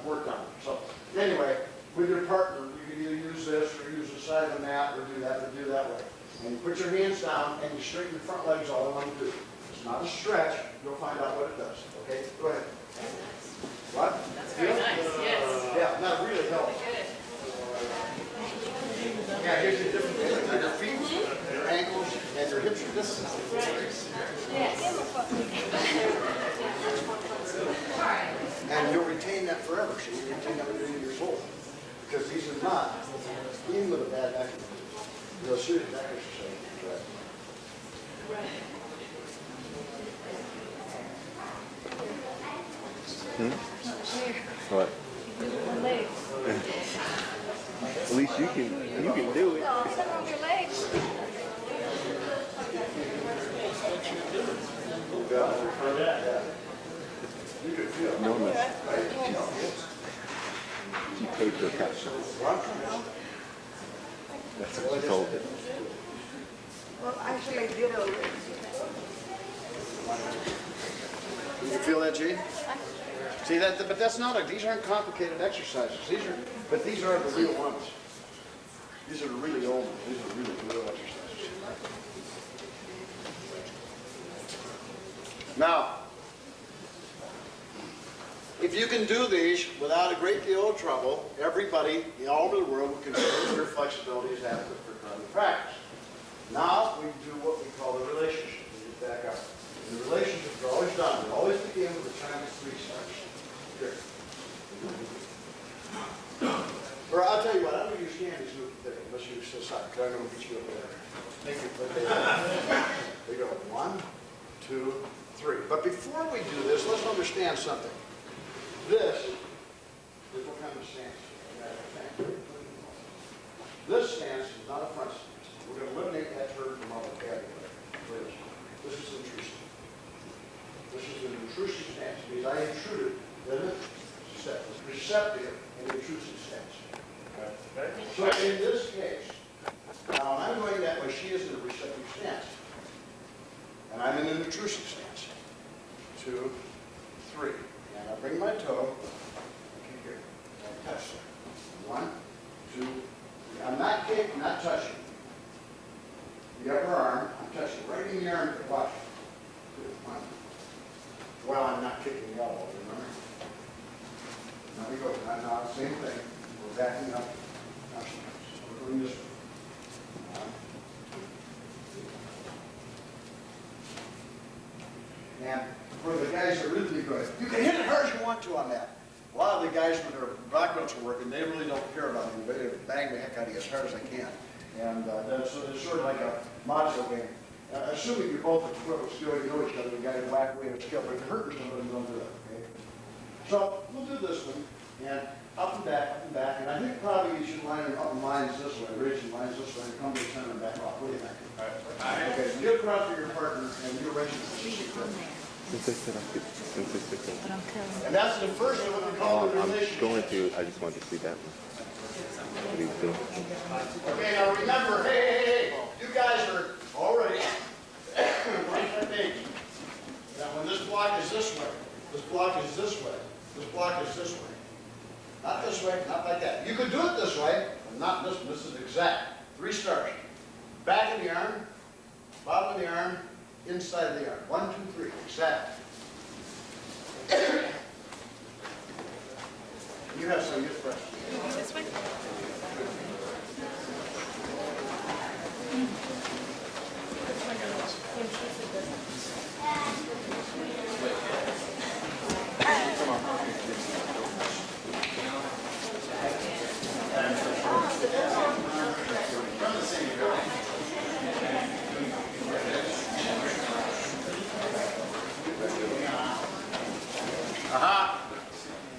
worked on. So anyway, with your partner, you can either use this or use the side of the mat or do that way. And you put your hands down and you straighten the front legs all I want to do. It's not a stretch. You'll find out what it does. Okay, go ahead. What? That's very nice, yes. Yeah, that really helps. Yeah, here's your different things. Your feet, your ankles, and your hips are this. And you'll retain that forever. So you retain that within your soul. Because these are not, even with a bad back, they're serious back exercise. What? My legs. At least you can do it. No, sit on your legs. No, she paid for a capsule. That's what she told him. Well, actually, I did already. You feel that, Gene? See that, but that's not these aren't complicated exercises. These are the real ones. These are the really old ones. These are really real exercises. Now, if you can do these without a great deal of trouble, everybody all over the world will consider your flexibility as adequate for private practice. Now we do what we call the relationship. We get back up. The the side, because I'm going to beat you up there. Thank you. There you go. 1, 2, 3. But before we do this, let's understand something. This is what kind of stance. This stance is not a front stance. We're going to eliminate that term from our vocabulary. This is intrusive. This is an intrusive stance because I intruded, doesn't it? Receptive and intrusive stance. So in this case, now I'm going that way, she is in a receptive stance. And I'm in an intrusive stance. 2, 3. And I bring my toe, okay, here. And I touch there. 1, 2, 3. I'm not kicking, not touching. The upper arm, I'm touching right in the arm. Watch. 2, 1. Well, I'm not kicking the elbow, remember? Now we go. Now, same thing. We're backing up. So we're doing this one. 1, 2. And for the guys that are really good, you can hit it hard as you want to on that. A lot of the guys when their black belts are working, they really don't care about it. They bang the heck out of you as hard as they can. And so it's sort of like a macho game. Assuming you're both equipped with skill, you know each other, the guy whack away with skill, but if you're hurting somebody, don't do it. Okay? So we'll do this one, and up and back, and I think probably you should line them up in lines this way, raise some lines this way, and come to the center and back off. What do you think? All right. Okay, so you across for your partner, and you're raising the And that's the first of what we call the I'm relationship. going to. I just wanted to see that one. What he's doing. Okay, now remember, hey, you guys are already right baby. Now when this block is this way, this block is this way, this block is this way. Not this way, not like that. You could do it this way, but not this one. This is exact. 3 stars. Back of the arm, bottom of the arm, inside of the arm. 1, 2, 3. Exact. You have some good questions. This way?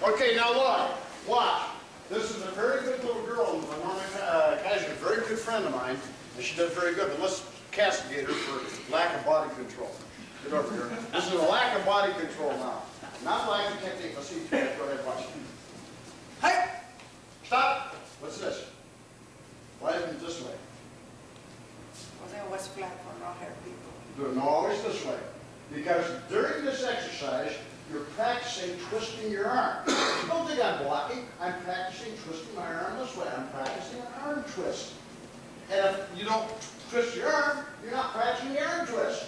Okay, now look, watch. This is a very good little girl, Norma Kaiser, a very good friend of mine, and she does very good, but let's castigate her for lack of body control. Get over here. This is a lack of body control now. Not lack of technique. Let's see if you guys go ahead and watch. Hey! Stop! What's this? Why isn't it this way? Well, that was flat for all her people. Do it always this way. Because during this exercise, you're practicing twisting your arm. Don't think I'm blocking. I'm practicing twisting my arm this way. I'm practicing an arm twist. And if you don't twist your arm, you're not practicing the arm twist.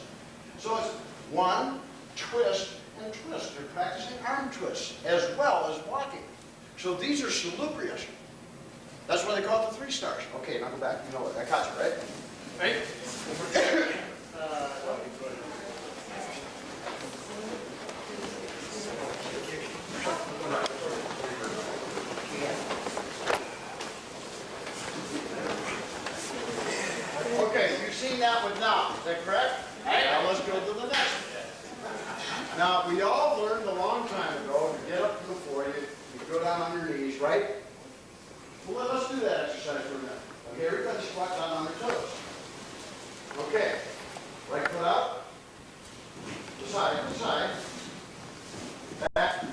So it's 1, twist, and twist. You're practicing arm twists as well as blocking. So these are salubrious. That's why they call it the 3 stars. Okay, now go back. You know what? I caught you, right? Right? Okay, you've seen that one now. Is that correct? Now let's go to the next one. Now, we all learned a long time ago to get up to the floor, you go down on your knees, right? Well, let's do that exercise for a minute. Okay, everybody squat down on their toes. Okay, right foot out, to the side, back,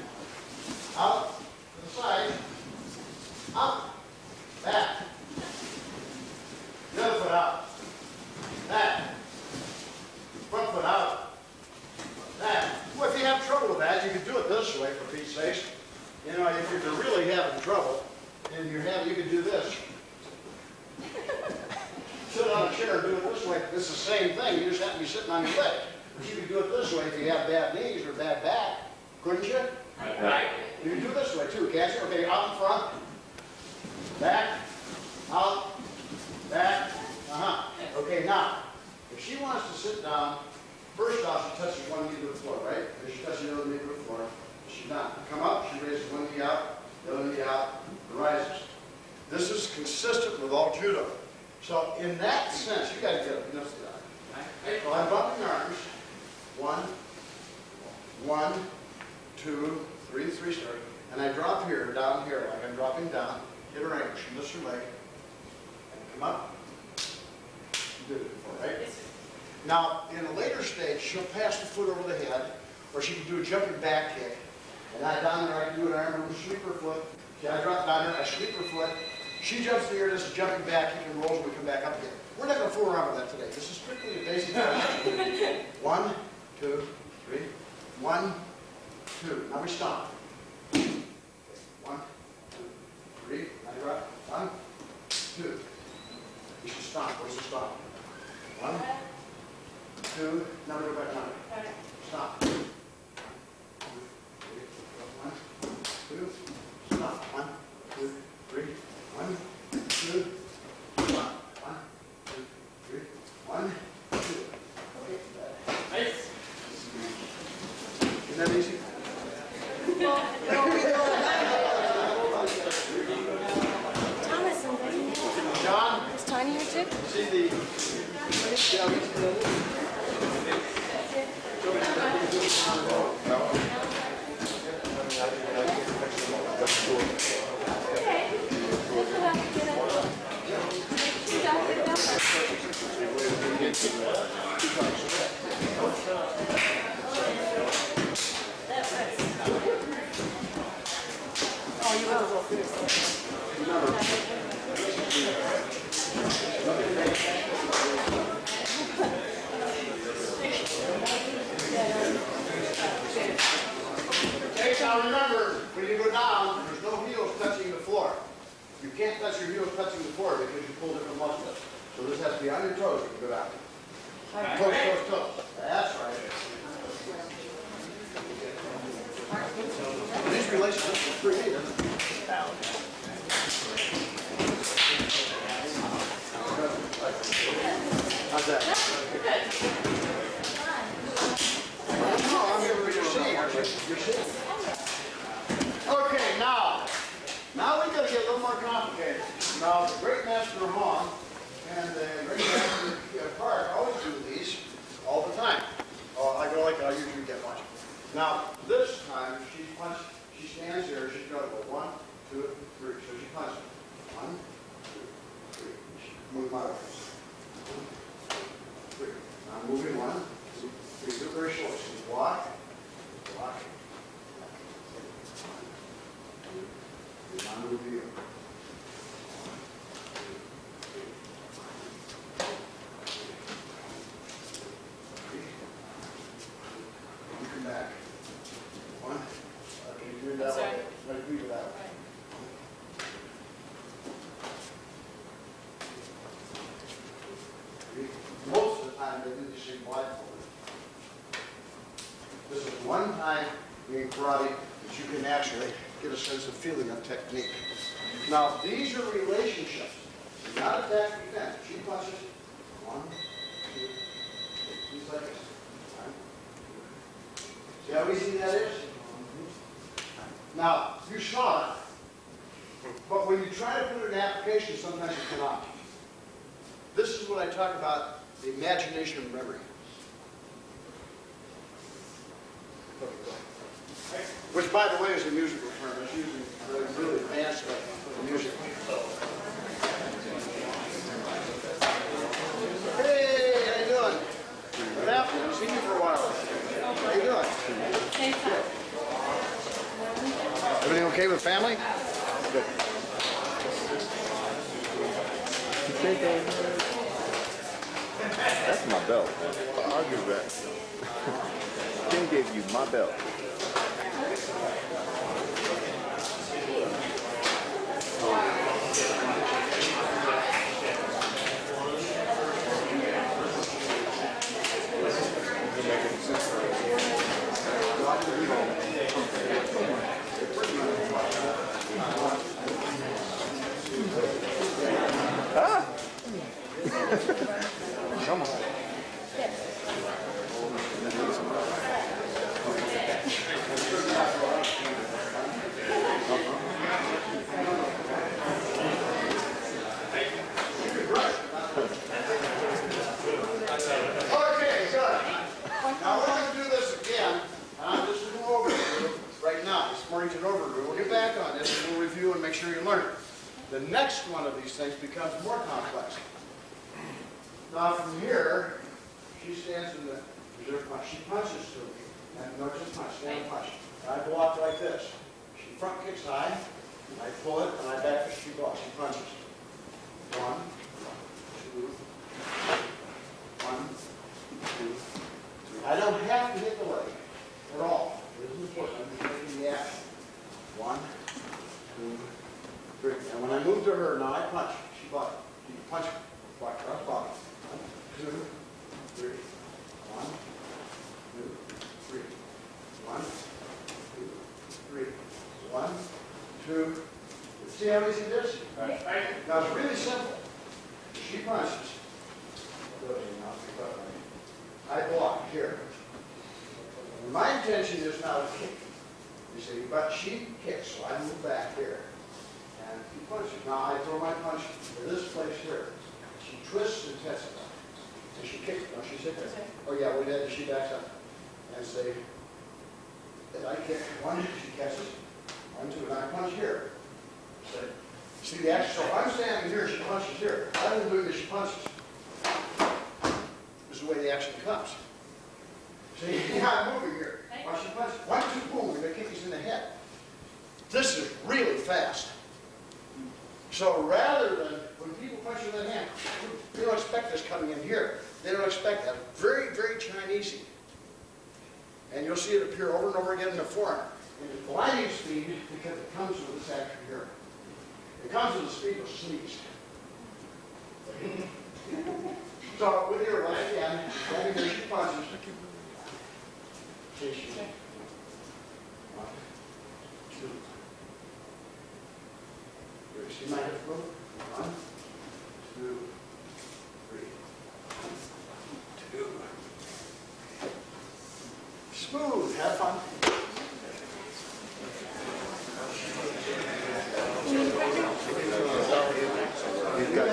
out, to the side, up, back. The other foot out, back, front foot out, back. Well, if you have trouble with that, you can do it this way, for Pete's sake. You know, if you're really having trouble, and you can do this. Sit on a chair and do it this way. It's the same thing. You just have to be sitting on your leg. But you can do it this way if you have bad knees or bad back. Couldn't you? Right. You can do it this way too, can't you? Okay, out in front. Back. Out. Back. Okay, now, if she wants to sit down, first off, she touches one knee to the floor, right? If she touches the other knee to the floor, she's not. Come up, she raises one knee out, the other knee out, rises. This is consistent with all judo. So in that sense, you gotta get up, you know, so I'm bumping arms. 1, 1, 2, 3, 3 start. And I drop here, down here, like I'm dropping down, hit her ankle, she lifts her leg, and come up. You did it before, right? Now, in a later stage, she'll pass the foot over the head, or she can do a jumping back kick. And I down there, I can do an arm move, sweep her foot. Okay, I drop down there, I sweep her foot. She jumps in the air, does a jumping back kick and rolls, and we come back up again. We're not going to fool around with that today. This is strictly a basic exercise. 1, 2, 3. 1, 2. Now we stop. 1, 2, 3. Now drop. 1, 2. You should stop. Where's the stop? 1, 2. Now we go back down. Stop. 1, 2. Stop. 1, 2, 3. 1, 2. Stop. 1, 2, 3. 1, 2. Nice. Isn't that easy? Thomas and Betty. John, Is Tiny here too? see the... Yeah, we can do it. Okay, now remember, when you go down, there's no heels touching the floor. You can't touch your heels touching the floor because you pull different muscles. So this has to be on your toes when you go down. Toes, toes, toes. That's right. These relationships are pretty neat, isn't it? How's that? No, I'm here with your seeing. You're seeing. Okay, now we got to get a little more complicated. Now, the Great Master Ramon and the Great Master Park always do these all the time. I go like I usually get one. Now, this time, she stands here, she's got to go 1, 2, 3. So she punches. 1, 2, 3. Move my legs. 1, 2, 3. I'm moving 1, 2, 3. Do it very short. So walk, walk. 1, 2, 3. Now move you. 1, 2, 3. You come back. 1. Can you do it that way? Let me do it that way. Most of the time, they do this thing blindfolded. This is one time in karate that you can actually get a sense of feeling of technique. Now, these are relationships. Not attack, defense. She punches. 1, 2, 3. He's like this. 1, 2. See how easy that is? Now, you saw it, but when you try to put it in application, sometimes you cannot. This is what I talk about, the imagination of memory. Which, by the way, is a musical term. It's using really advanced music. Hey, how you doing? What happened? I haven't seen you for a while. How you doing? Everything okay with family? Good. That's my belt. I'll argue that. Tim gave you my belt. Come on. make sure you learn it. The next one of these things becomes more complex. Now from here, she stands in the reserve punch. She punches to me. And no, just punch, stand and punch. And I block like this. She front kicks high, I pull it, and I back fist, she blocks. She punches. 1, 2, 1, 2, 3. I don't have to hit the leg at all. It isn't important. I'm just making the action. 1, 2, 3. And when I move to her, now I punch. She blocks. She punch. Block her up, block. 1, 2, 3. 1, 2, 3. 1, 2, 3. 1, 2. See how easy it is? Now it's really simple. She punches. I block here. And my intention is now to kick. You see, but she kicks, so I move back here. And she punches. Now I throw my punch to this place here. She twists and tests it. And she kicks. No, she's hit there. Oh yeah, we did. She backs up. And say, and I kick. 1, she catches. 1, 2, and I punch here. See the action? So if I'm standing here, she punches here. I've been doing this, she punches. This is the way the action comes. See, yeah, I'm moving here. While she punches, 1, 2, boom, and the kick is in the head. This is really fast. So rather than, when people punch you in the hand, they don't expect this coming in here. They don't expect that. Very, very Chinesey. And you'll see it appear over and over again in the forearm. And it's blinding speed because it comes with this action here. It comes with the speed of sneeze. So with your right hand, right here, she punches. See, she. 1, 2, 3. See my hip move? 1, 2, 3. 1, 2. Smooth. Have fun. He's got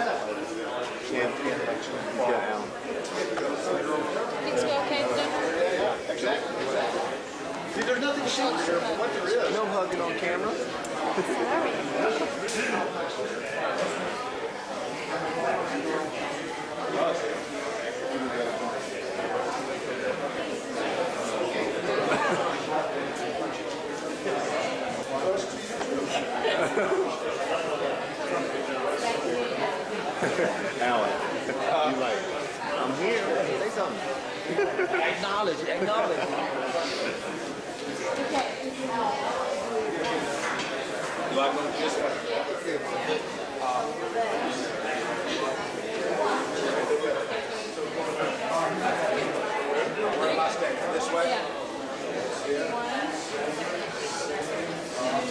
champion down. Things go okay with them? Exactly. See, there's nothing secret here, but what there is. No hugging on camera. Alan, you like, I'm here. Say something. Acknowledge, acknowledge. This way?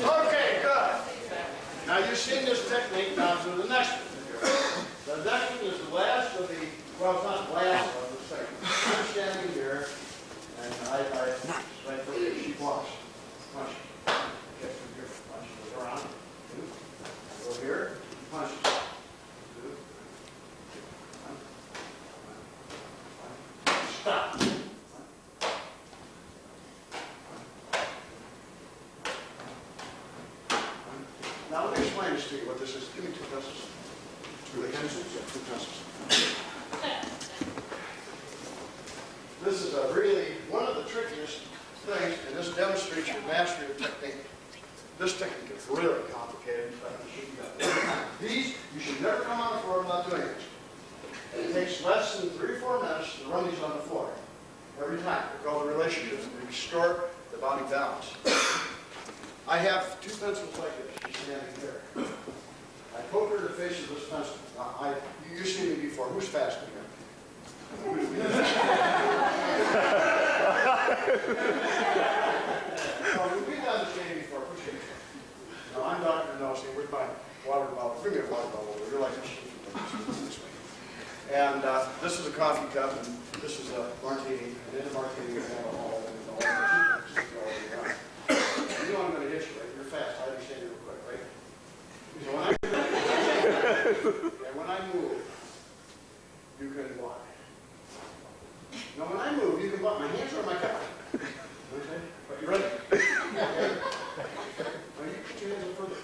Okay, good. Now you've seen this technique, now to the next one. The next one is the last of the, well, it's not last of the second. I'm standing here, and right there, she blocks. Punch. Get from here, punch, goes around. 2. Go here, punch. 2. 1. Stop. Now let me explain this to you, what this is. Give me 2 pencils. 2 pencils? Yeah, 2 pencils. This is a really, one of the trickiest things, and this demonstrates your mastery of technique. This technique is really complicated. These, you should never come on the floor without doing this. It takes less than 3 or 4 minutes to run these on the floor. Every time. They're called the relationships. They restore the body balance. I have 2 pencils like this. She's standing here. I poke her in the face with this pencil. Now, you've seen me before. Who's faster here? No, we've done this game before. Push it. No, I'm Dr. Nelson. Where's my water bottle? Bring me a water bottle. We realize this way. And this is a coffee cup, and this is a martini. And in the martini, we have all of it. You know I'm going to hit you, right? You're fast. I understand you real quick, right? So when I move, you can block. Now when I move, you can block. My hands are on my cup. Okay? But you ready? Okay? Now you put your hands up further.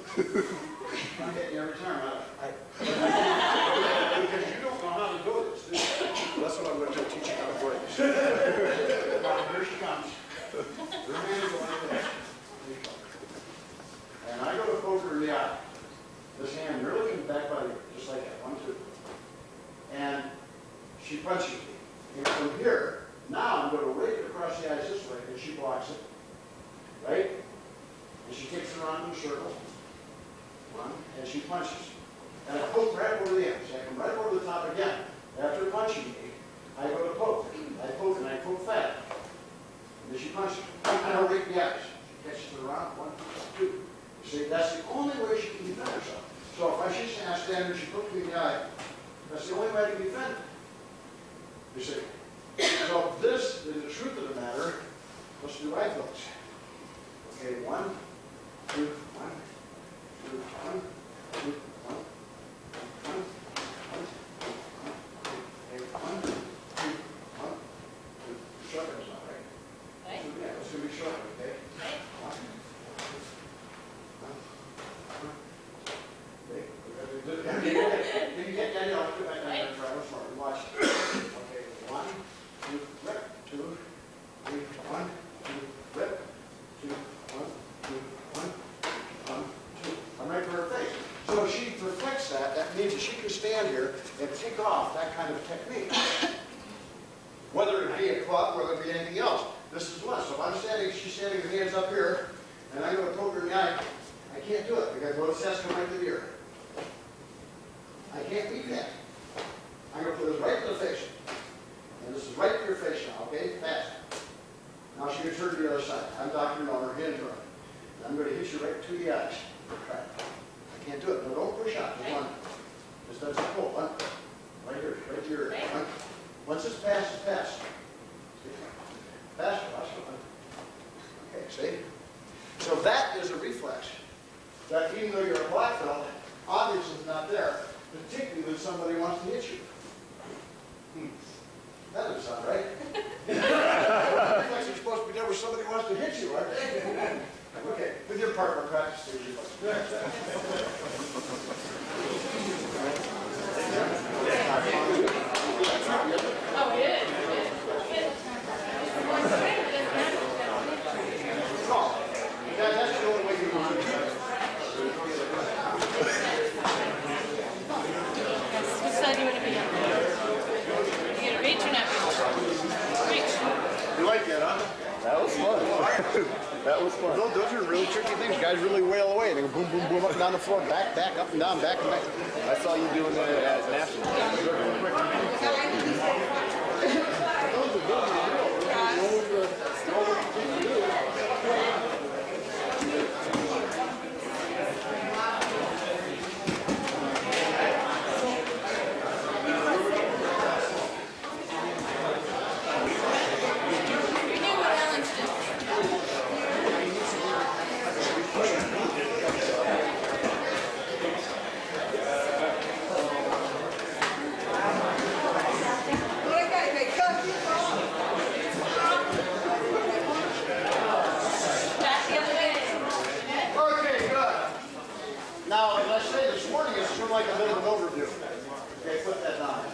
she blocks it, right? And she kicks it around in a circle. One, and she punches. And I poke right over the end. So I come right over the top again. After punching me, I go to poke. I poke and I poke fat. And then she punches. I don't break the eyes. She catches it around. 1, 2. You see, that's the only way she can defend herself. So if she's standing and she pokes me in the eye, that's the only way I can defend her. You see. So this is the truth of the matter. Let's do eye close. Okay, 1, 2, 1, 2, 1, 2, 1. So she perfects that. That means that she can stand here and take off that kind of technique. Whether it be a club, whether it be anything else. This is one. So if I'm standing, she's standing with her hands up here, and I'm going to poke her in the eye, I can't do it because both sets come right to the ear. I can't beat that. I'm going to put this right to the face. And this is right to your face now, okay? Fast. Now she can turn to the other side. I'm Dr. Miller, hands are up. I'm going to hit you right to the eyes. Right. I can't do it. No, don't push out. Just one. Just does it. Pull. One. Right here. Right to your ear. One. Once it's passed, it's passed. Faster. Okay, see? So that is a reflex. That even though you're a black belt, obviously it's not there, particularly when somebody wants to hit you. That doesn't sound right. Reflex are supposed to be there where somebody wants to hit you, right? Okay, with your partner, practice the reflex. Oh, it is. That's the only way you can do it. Whose side do you want to be on? You gonna reach or not reach? Reach. You like that, huh? That was fun. That was fun. Those are really tricky things. Guys really wail away. They go boom, boom, boom, up and down the floor, back, up and down, back and back. I saw you doing that at National. You knew what Ellen's doing. Back the other way. Okay, good. Now, as I said this morning, it's sort of like a bit of an overview. Okay, put that down.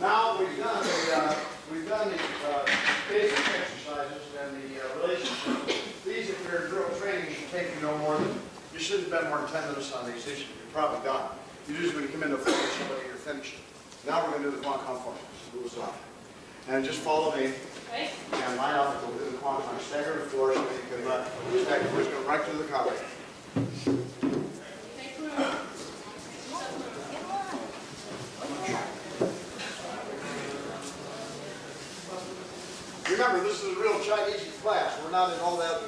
Now we've done the basic exercises and the relationships. These, if you're in drill training, should take you no more than, you shouldn't spend more than 10 minutes on these. You're probably done. Usually when you come into a finish, you're finished. Now we're going to do the quantum forces. Move us on. And just follow me. Right? And line up and we'll do the quantum. Stagger the floor so you can stagger. We're just going right to the collar. Take room. Remember, this is a real Chinese class. We're not in all that,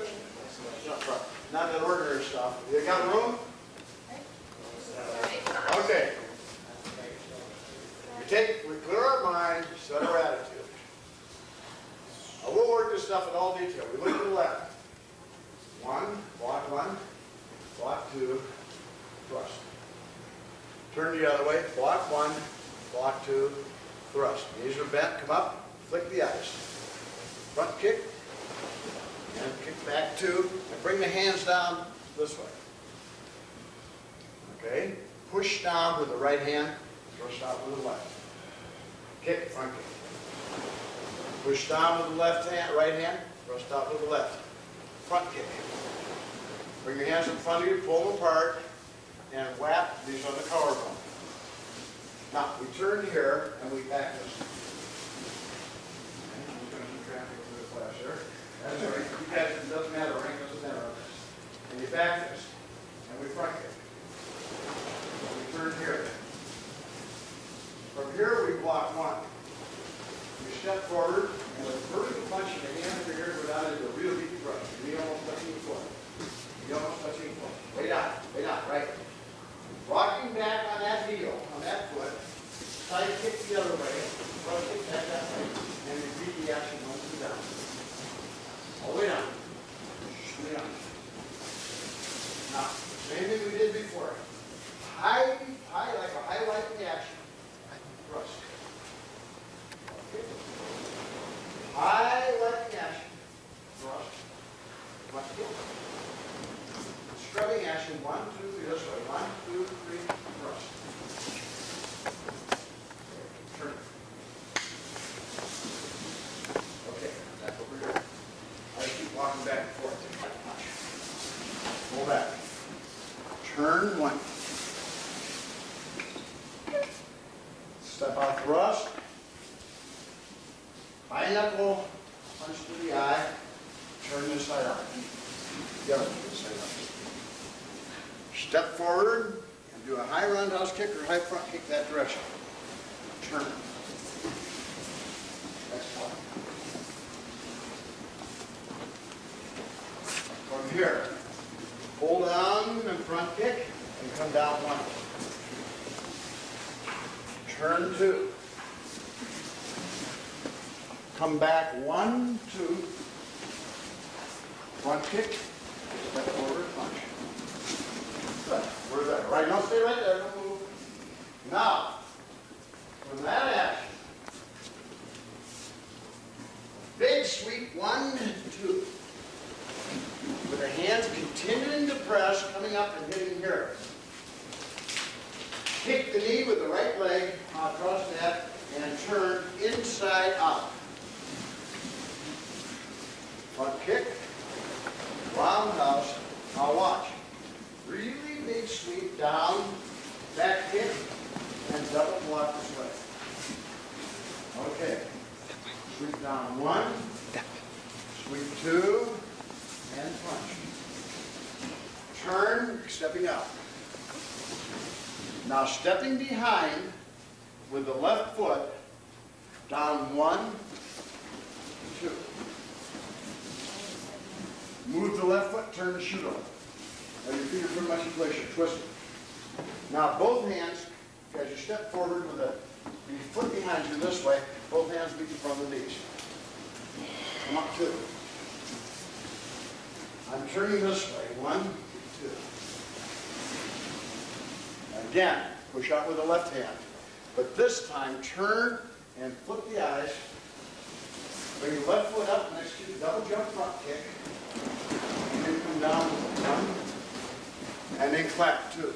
not that ordinary stuff. You got a room? Okay. We clear our mind, set our attitude. We'll work this stuff in all detail. We look to the left. Block two, thrust. Turn the other way, block one, block two, thrust. Knees are bent, come up, flick the eyes. Front kick, and kick back two, and bring the hands down this way. Okay? Push down with the right hand, thrust out with the left. Kick, front kick. Push down with the left hand, right hand, thrust out with the left. Front kick. Bring your hands in front of you, pull them apart, and whap these on the collarbone. Now, we turn here, and we back this. I'm just going to keep traffic through the class here. That's all right. You guys, it doesn't matter, rank doesn't matter. And you back fist, and we front kick. And we turn here. From here, we block one. We step forward, and with a vertical punch in the hand over here, go down into a real deep thrust. Knee almost touching the floor. Knee almost touching the floor. Way down, right. Rocking back on that heel, on that foot, side kick the other way, front kick back that way, and repeat the action once you're down. All the way down. Way down. Now, same thing we did before. High, like a highlight in the action. Thrust. Okay. Highlight in action. Thrust. Front kick. Scrubbing action, 1, 2, 3, this way. 1, 2, 3, thrust. Turn. Okay, back over here. I keep walking back and forth. Pull back. Turn 1. Step out thrust. High knuckle, punch to the eye. Turn this side out. The other side out. Step forward and do a high roundhouse kick or high front kick that direction. Turn. That's one. From here, hold down and front kick and come down 1. Turn 2. Come back 1, 2. Front kick. Step forward, punch. Good. Where's that? Right, now stay right there, don't move. Now, from that action, big sweep, 1, 2. With the hands continuing to press, coming up and hitting here. Kick the knee with the right leg across that and turn inside out. Front kick, roundhouse. Now watch. Really big sweep down, back kick, and double block this way. Okay. Sweep down 1, sweep 2, and punch. Turn, stepping out. Now stepping behind with the left foot, down 1, 2. Move the left foot, turn the shoot over. Now your feet are pretty much in place, you're twisting. Now both hands, as you step forward with the foot behind you this way, both hands meet in front of the knees. Come up 2. I'm turning this way, 1, 2. Again, push out with the left hand. But this time, turn and flip the eyes. Bring your left foot up next to the double jump front kick. And then come down with 1. And then clap 2.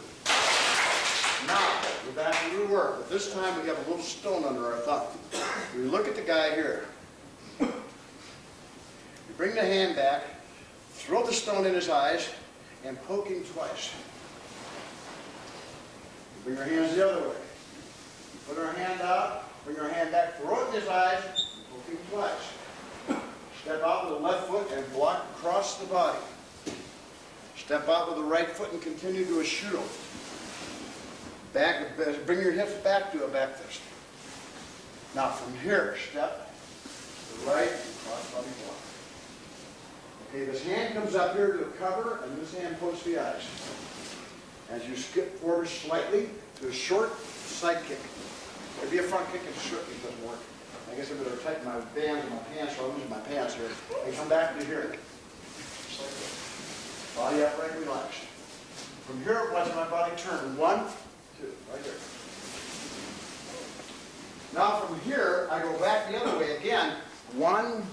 Now, we're back to new work. But this time we have a little stone under our thumb. We look at the guy here. You bring the hand back, throw the stone in his eyes, and poke him twice. Bring your hands the other way. Put our hand out, bring our hand back, throw it in his eyes, and poke him twice. Step out with the left foot and block across the body. Step out with the right foot and continue to a shoot. Back, bring your hips back to a back fist. Now from here, step to the right and cross body block. Okay, this hand comes up here to a cover, and this hand pokes the eyes. As you skip forward slightly to a short side kick. It'd be a front kick and short kick doesn't work. I guess I better tighten my bands in my pants, so I'm losing my pants here. And come back to here. Just like this. Body upright, relaxed. From here, watch my body turn. 1, 2, right there. Now from here, I go back the other way again. 1,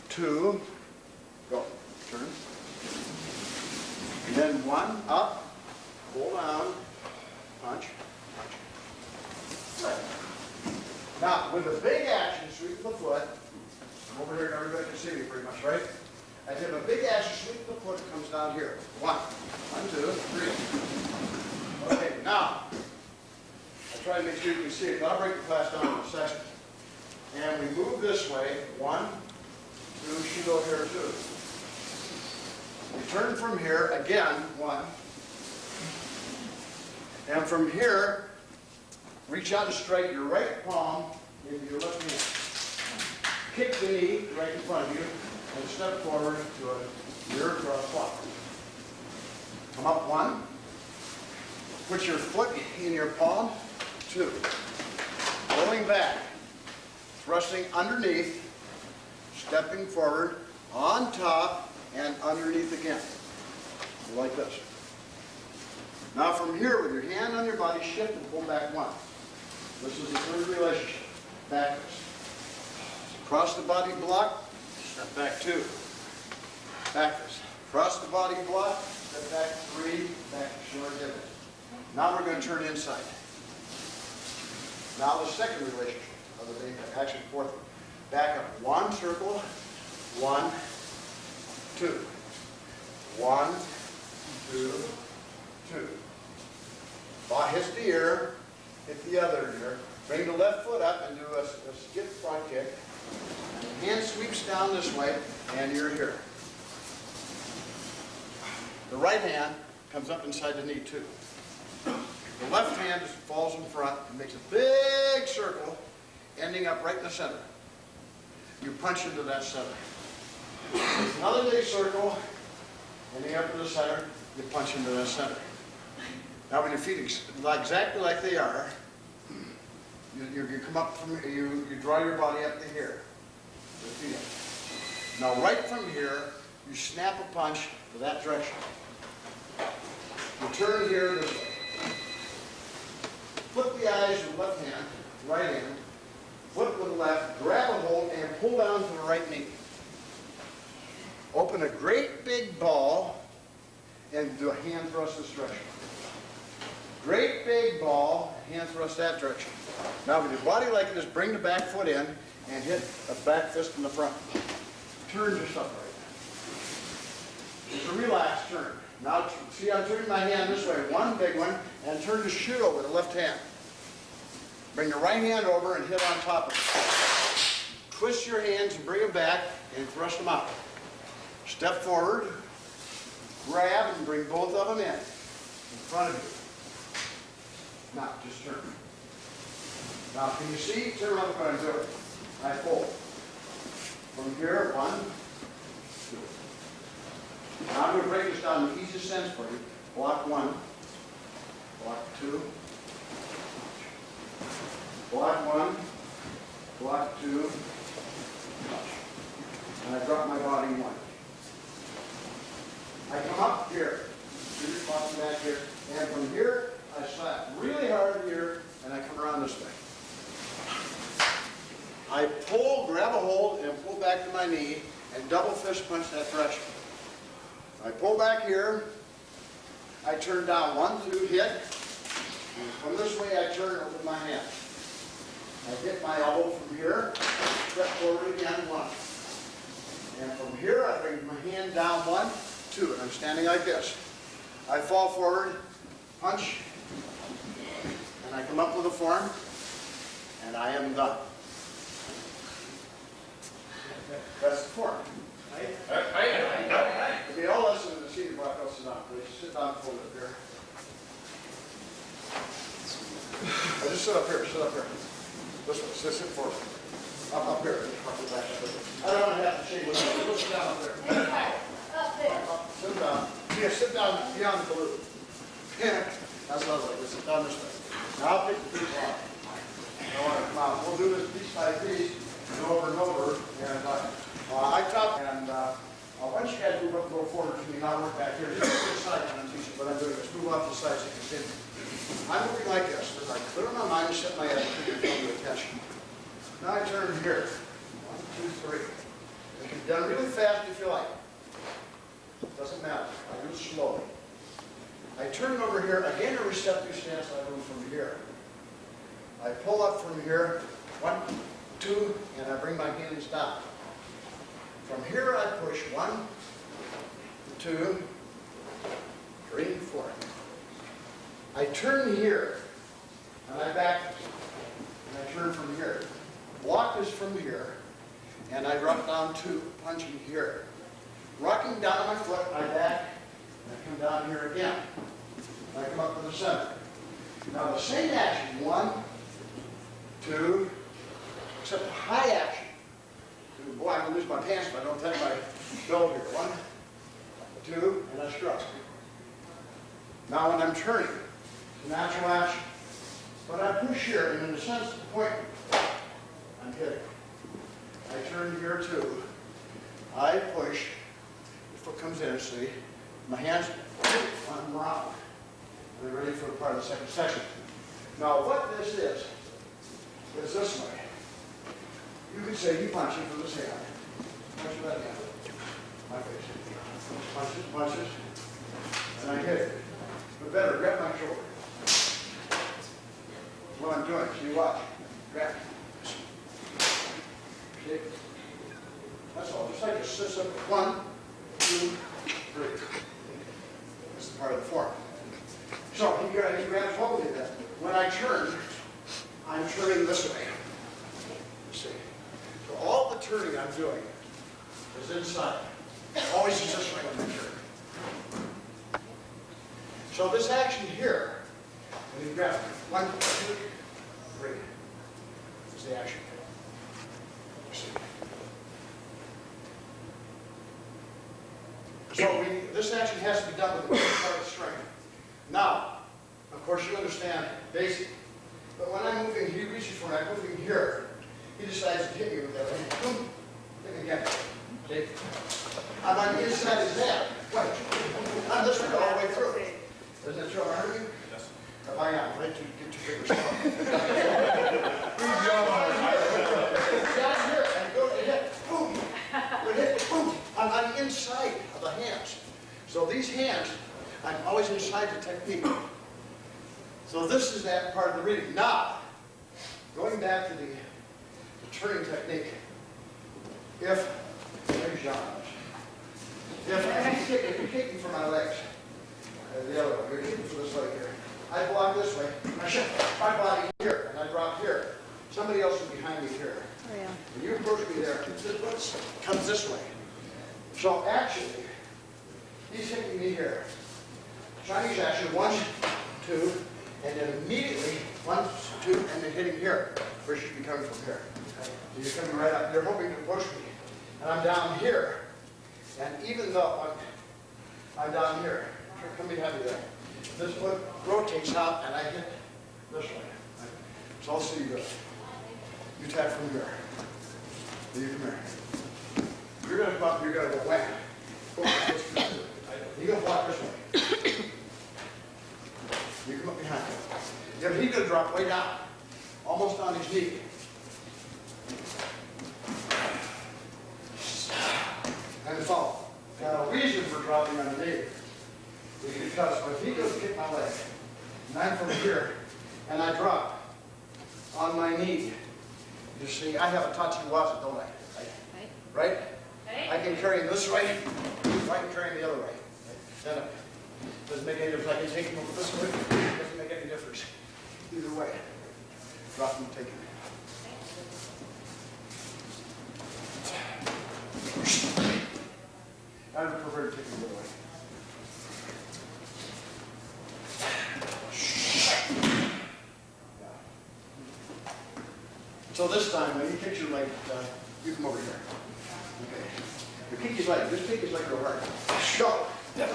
2, go. Turn. And then 1, up, pull down, punch, punch. Right. Now, with the big action, sweep the foot. I'm over here and everybody can see me pretty much, right? As if a big action, sweep the foot, it comes down here. 1, 2, 3. Okay, now, I try to make sure you can see it. I'll break the class down in a second. And we move this way. 1, 2, she go here too. turn from here, again, 1. And from here, reach out and strike your right palm into your left hand. Kick the knee right in front of you and step forward to a rear cross walk. Come up 1. Put your foot in your palm. 2. Rolling back. Thrusting underneath. Stepping forward. On top and underneath again. Like this. Now from here, with your hand on your body, shift and pull back 1. This is the third relationship. Backwards. Cross the body block, step back 2. Backwards. Cross the body block, step back 3, back to short divot. Now we're going to turn inside. Now the second relationship of the day, actually fourth one. Back up 1 circle, 1, 2. 1, 2, 2. Ball hits the ear, hit the other ear. Bring the left foot up and do a skip front kick. And the hand sweeps down this way, and you're here. The right hand comes up inside the knee too. The left hand just falls in front and makes a big circle, ending up right in the center. You punch into that center. Another big circle, ending up in the center, you punch into that center. Now when your feet exactly like they are, you come up from, you draw your body up to here. Your feet up. Now right from here, you snap a punch to that direction. You turn here this way. Flip the eyes with left hand, right hand. Flip with the left, grab a hold, and pull down to the right knee. Open a great big ball and do a hand thrust this direction. Great big ball, hand thrust that direction. Now with your body like this, bring the back foot in and hit a back fist in the front. Turn just upright. It's a relaxed turn. Now see, I'm turning my hand this way, one big one, and turn to shudo with the left hand. Bring the right hand over and hit on top of it. Twist your hands and bring them back and thrust them out. Step forward, grab and bring both of them in front of you. Now, just turn. Now, can you see? Turn around what I'm doing. I fold. From here, 1, 2. Now, I'm going to break this down in the easiest sense for you. Block 1, block 2, block 1, block 2, and I drop my body 1. I come up here, do your cross back here, and from here, I slap really hard here, and I come around this way. I pull, grab a hold, and pull back to my knee, and double fist punch that direction. I pull back here, I turn down 1, 2, hit, and from this way I turn with my hand. I hit my elbow from here, step forward again, 1. And from here I bring my hand down 1, 2, and I'm standing like this. I fall forward, punch, and I come up with a form, and I am done. That's the form. Okay, all listen to the seat block, I'll sit down, please. Sit down, hold it here. I just sit up here, sit up here. This one, sit forward. Up here. I don't want to have to shake with you. Sit down up there. Up there. Sit down. Yeah, sit down beyond the balloon. Yeah, that's what I was like. Sit down this way. Now I'll pick the piece off. Now we'll do this piece by piece, and over and over. And I top, and once you guys move up a little forward to me, now work back here. Just to the side, and I'm teaching what I'm doing. Just move off the side so you can see me. I'm moving like this. As I clear my mind and set my head and come to attention. Now I turn here. 1, 2, 3. It can be done really fast if you like. Doesn't matter. I do it slowly. I turn over here, again a receptive stance I move from here. I pull up from here, 1, 2, and I bring my hands down. From here I push 1, 2, 3, 4. I turn here, and I back, and I turn from here. Block is from here, and I drop down 2, punching here. rocking down on my foot, I back, and I come down here again. And I come up to the center. Now the same action, 1, 2, except a high action. Boy, I'm gonna lose my pants if I don't touch my belt here. 1, 2, and I strut. Now when I'm turning, it's a natural action. But I push here, and in a sense, the point, I'm hitting. I turn here too. I push, the foot comes in, see? My hands, I'm round. And they're ready for part of the second section. Now what this is this way. You could say you punch it from this hand. Punch with that hand. My face. Punches, punches. And I hit it. But better, grab my shoulder. What I'm doing, see, watch. Grab. See? That's all. Just like a system. 1, 2, 3. This is part of the form. So he grabs what we did that. When I turn, I'm turning this way. You see? So all the turning I'm doing is inside. Always is this way when I turn. So this action here, when you grab 1, 2, 3, is the action. You see? So this action has to be done with the part of the strength. Now, of course, you understand basic. But when I'm moving, he reaches for it. I'm moving here. He decides to hit me with that. Boom. Hit me again. See? I'm on the inside of his head. Wait. I'm this way all the way through. Doesn't it show hurt me? Yes. If I am, wait till you get your fingers down here and go to the hip. Boom. The hip. Boom. I'm on the inside of the hands. So these hands, I'm always inside the technique. So this is that part of the reading. Now, going back to the turning technique, if you're kicking for my legs, the other way, you're kicking for this leg here, I block this way, I shift my body here, and I drop here. Somebody else is behind me here. Oh, yeah. When you approach me there, it comes this way. So actually, he's hitting me here. Chinese action, 1, 2, and then immediately 1, 2, and then hitting here. Where should be coming from here? So you're coming right up. You're hoping to push me, and I'm down here. And even though I'm down here, come behind me there. This foot rotates out, and I hit this way. So I'll see you go. You tap from here. Then you come here. You're gonna come up. You're gonna go wham. You're gonna block this way. You come up behind him. Yeah, but he's going to drop way down, almost on his knee. And fall. Now, the reason for dropping on the knee is because if he goes to kick my leg, and I'm from here, and I drop on my knee, you see, I have a tachiwaza, don't I? Right? I can carry him this way, or I can carry him the other way. Stand up. Doesn't make any difference. I can take him over this way. Doesn't make any difference. Either way. Drop him and take him. I would prefer to take him the other way. Yeah. So this time, when he kicks your leg, you come over here. Okay. You kick his leg. Just kick his leg real hard. Go. Okay,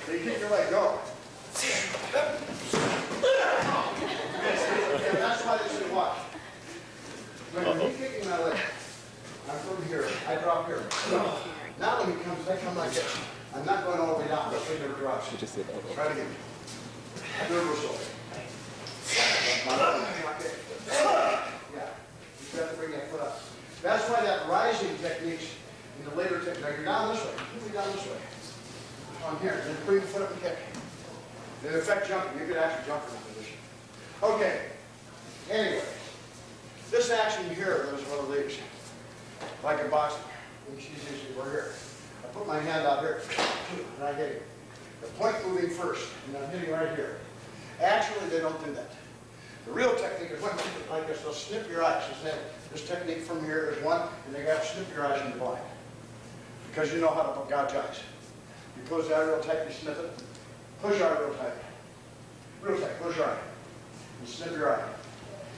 they kick your leg, go. That's why they should watch. When he's kicking my leg, I'm from here, I drop here. Now when he comes, I come like this. I'm not going all the way down, this way never drops. Try it again. Do it real slow. Yeah, you got to bring that foot up. That's why that rising techniques in the later technique, now you're down this way, move down this way. On here, then bring the foot up and kick. In effect, jumping, you could actually jump from that position. Okay, anyway, this action here was one of these, like in boxing. And she's usually, we're here. I put my hand out here, and I hit him. The point moving first, and I'm hitting right here. Actually, they don't do that. The real technique is when you do it like this, they'll snip your eyes. This technique from here is one, and they got to snip your eyes in the blind. Because you know how to gouge eyes. You close the eye real tight, you snip it. Close your eye real tight. Real tight, close your eye. And snip your eye.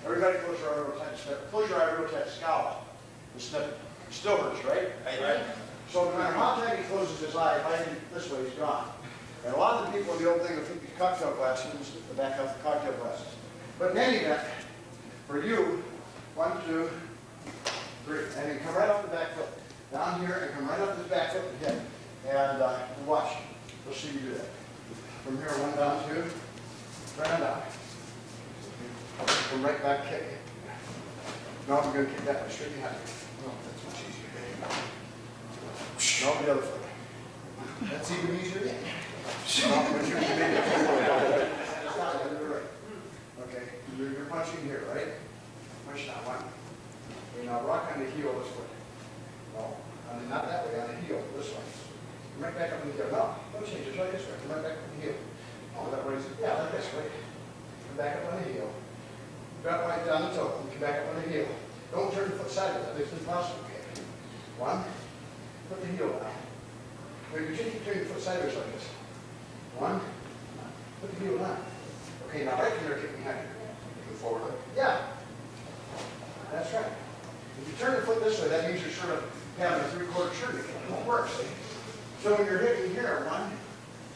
Everybody close your eye real tight, snip it. Close your eye real tight, scowl. And snip it. It still hurts, right? Right. So no matter how tight he closes his eye, if I do this way, he's gone. And a lot of the people in the old thing will think these cocktail glasses and snip the back off the cocktail glasses. But in any event, for you, 1, 2, 3. And then come right off the back foot. Down here and come right up this back foot and hit. And watch. We'll see you do that. From here, 1 down, 2. Turn down. Come right back, kick. No, we're going to kick that way, straight behind you. No, that's much easier. No, the other foot. That's even easier. No, but you're Stop it, you're right. Okay, you're punching here, right? Punch now, 1. Okay, now rock on the heel this way. No, not that way, on the heel, this way. Come right back up on the heel. No, don't change it, like this way. Come right back up on the heel. Oh, that way. Yeah, like this way. Come back up on the heel. Drop right down the toe. And come back up on the heel. Don't turn the foot sideways. That makes it impossible. Okay. 1. Put the heel down. Wait, you can't keep turning the foot sideways like this. 1. Put the heel down. Okay, now right here, kick behind you. Move forward. Yeah. That's right. If you turn the foot this way, that means you're sort of having a 3/4 shirt. It won't work, see? So when you're hitting here, 1,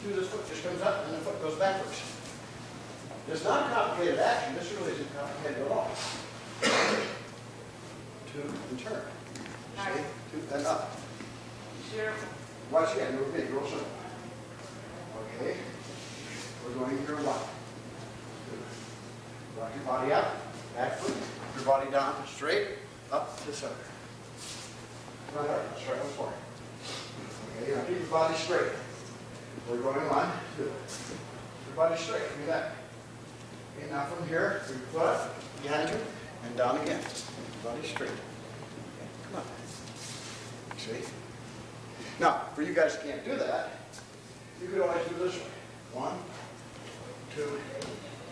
2, this foot just comes up and the foot goes backwards. It's not a complicated action. This really isn't complicated at all. 2 and turn. See? 2 and up. Sure. Watch again. Move big. Real simple. Okay. We're going here 1. 2. Rock your body up. Back foot. Your body down. Straight. Up to the center. Not hard. That's right. That's fine. Okay. Now keep your body straight. We're going 1, 2. Your body straight. Give me that. Okay, now from here, your foot up, behind you, and down again. Body straight. Okay, come on. See? Now, for you guys who can't do that, you could always do this way. 1, 2,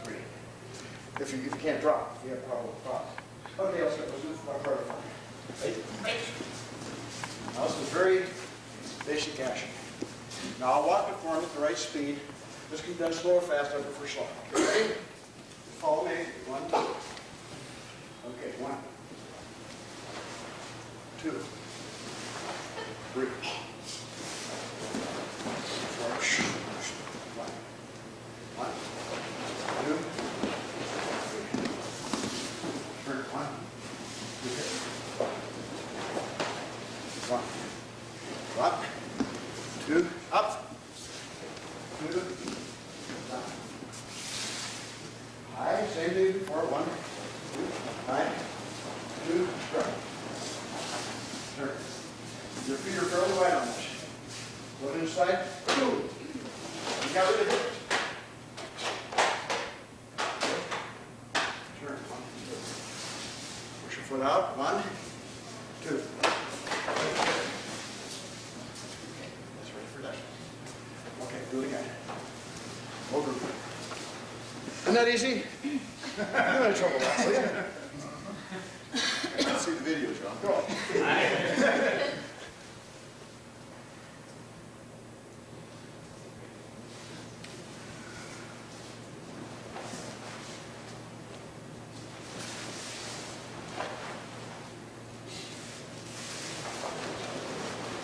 3. If you can't drop, you have a problem with drops. Okay, let's do my part of it. Now, this is very basic action. Now, I'll walk the form at the right speed. This can be done slow or fast, I prefer slow. Okay, ready? Follow me. 1, 2. Okay, 1, 2, 3, 4. 1, 2, 3. Turn 1, 2, 1. Up, 2, up, 2, down. High, same thing before. 1, 2, high, 2, drop. Turn. Your feet are fairly wide on this. Go inside. 2. You got rid of it. Turn. 1, 2. Push your foot out. 1, 2. That's ready for that. Okay, do it again. Over. Isn't that easy? You're not in trouble with that, will you? Let's see the video, John. Go on.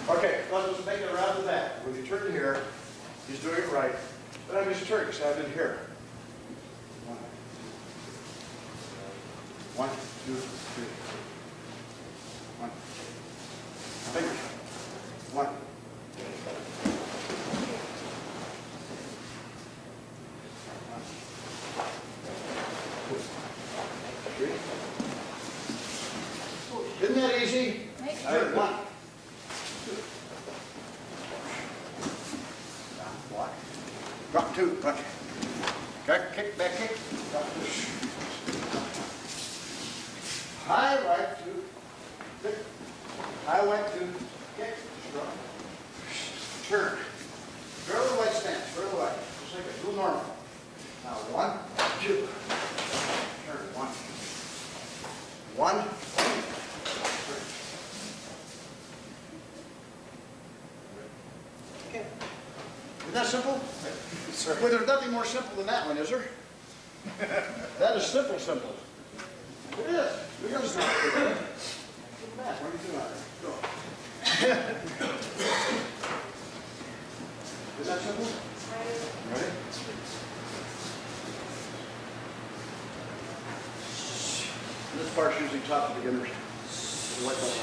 Okay, let's make it around the back. When you turn here, he's doing it right. But I'm just turning, so I did here. 1, 2, 3. 1. Fingers. 1. 2, 3. Isn't that easy? Turn. 1. 2. Down, block. Drop 2, punch. Kick, back kick. Drop 2. High right 2, kick. High right 2, kick, strong. Turn. Fairly wide stance, fairly wide. Just like a little normal. Now 1, 2. Turn. more simple than that one, is there? That is simple. It is. You're gonna do it. Matt, what are you doing out there? Go. Is that simple? Ready? This part's usually taught to beginners. Like that.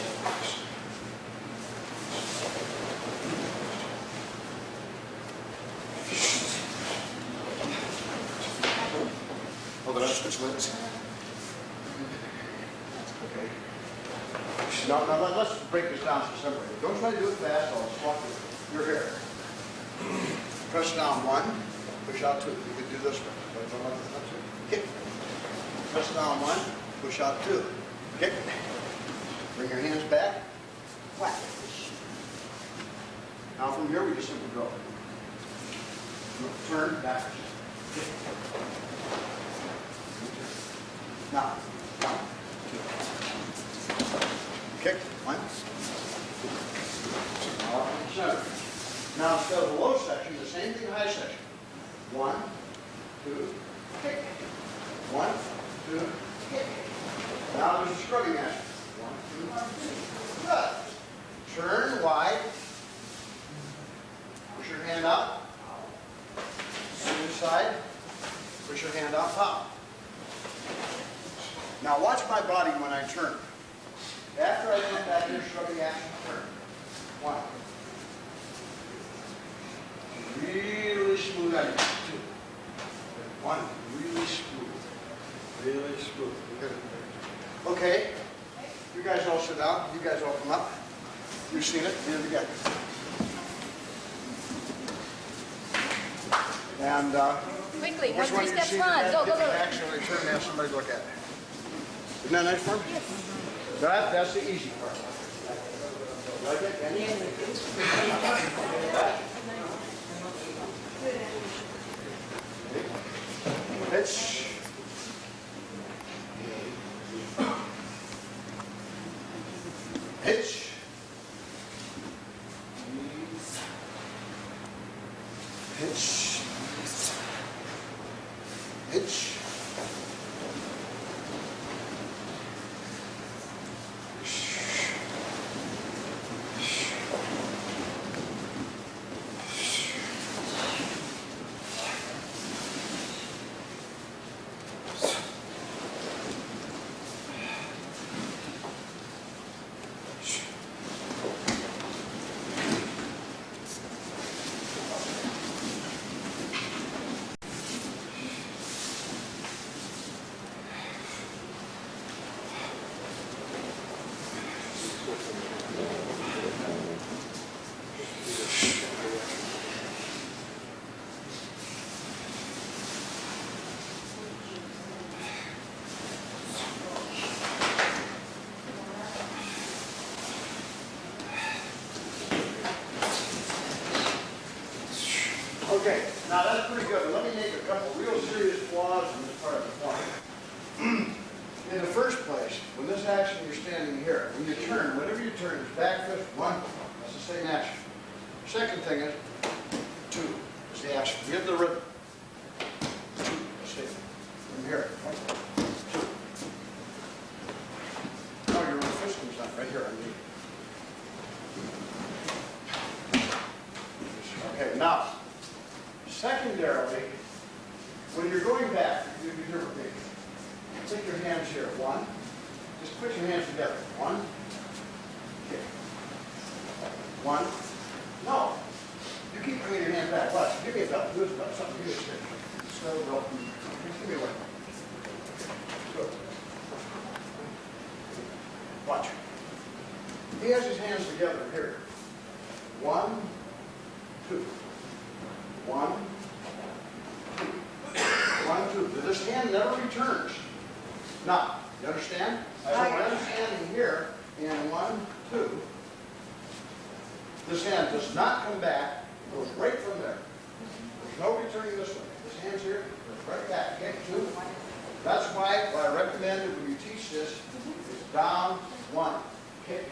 Oh, but that's switch lids. Okay. Now let's break this down so simply. Don't try to do it fast, I'll swap your hair. Press down 1, push out 2. You can do this one. Kick. Press down 1, push out 2. Kick. Bring your hands back. Whack. Now from here we just simply go. Turn backwards. Now. Kick. 1. Now up in the center. Now instead of the low section, the same thing high section. 1, 2, kick. 1, 2, kick. Now there's a scrubbing action. 1, 2, 3. Good. Turn wide. Push your hand up. Same side. Push your hand up, pop. Now watch my body when I turn. After I come back here, scrubbing action, turn. 1. Really smooth out. 2. 1. Really smooth. Really smooth. Good. Okay. You guys all sit down. You guys all come up. You've seen it. Here we go. And Quickly, which one 1, 3 you've steps seen on. in Go, that go, go. action when I turn and have somebody look at it. Isn't that nice for me? Yes. That's the easy part. Like it? Pitch. Pitch. Pitch. Pitch. Okay, now that's pretty good. Let me make a couple real serious flaws in this part of the form. In the first place, when this action you're standing here, when you turn, whenever you turn, it's back fist, 1, that's the same action. Second thing is 2 is the action. Give the rhythm. 2, stay from here. 2. Now your fist comes down right here on me. Okay, now. Secondarily, when you're going back, you do different things. Take your hands here. 1. Just put your hands together. 1. Okay. 1. No. You keep bringing your hands back. Watch. Give me a belt. Do a belt. Something. Give me a stick. Slow belt. Give me a leg. Good. Watch. He has his hands together here. 1, 2. 1, 2. 1, 2. This hand never returns. Now, you understand? So when I'm standing here in 1, 2, this hand does not come back. It goes right from there. There's no returning this way. This hand's here, goes right back. Okay, 2. That's why what I recommend when you teach this is down, 1, kick,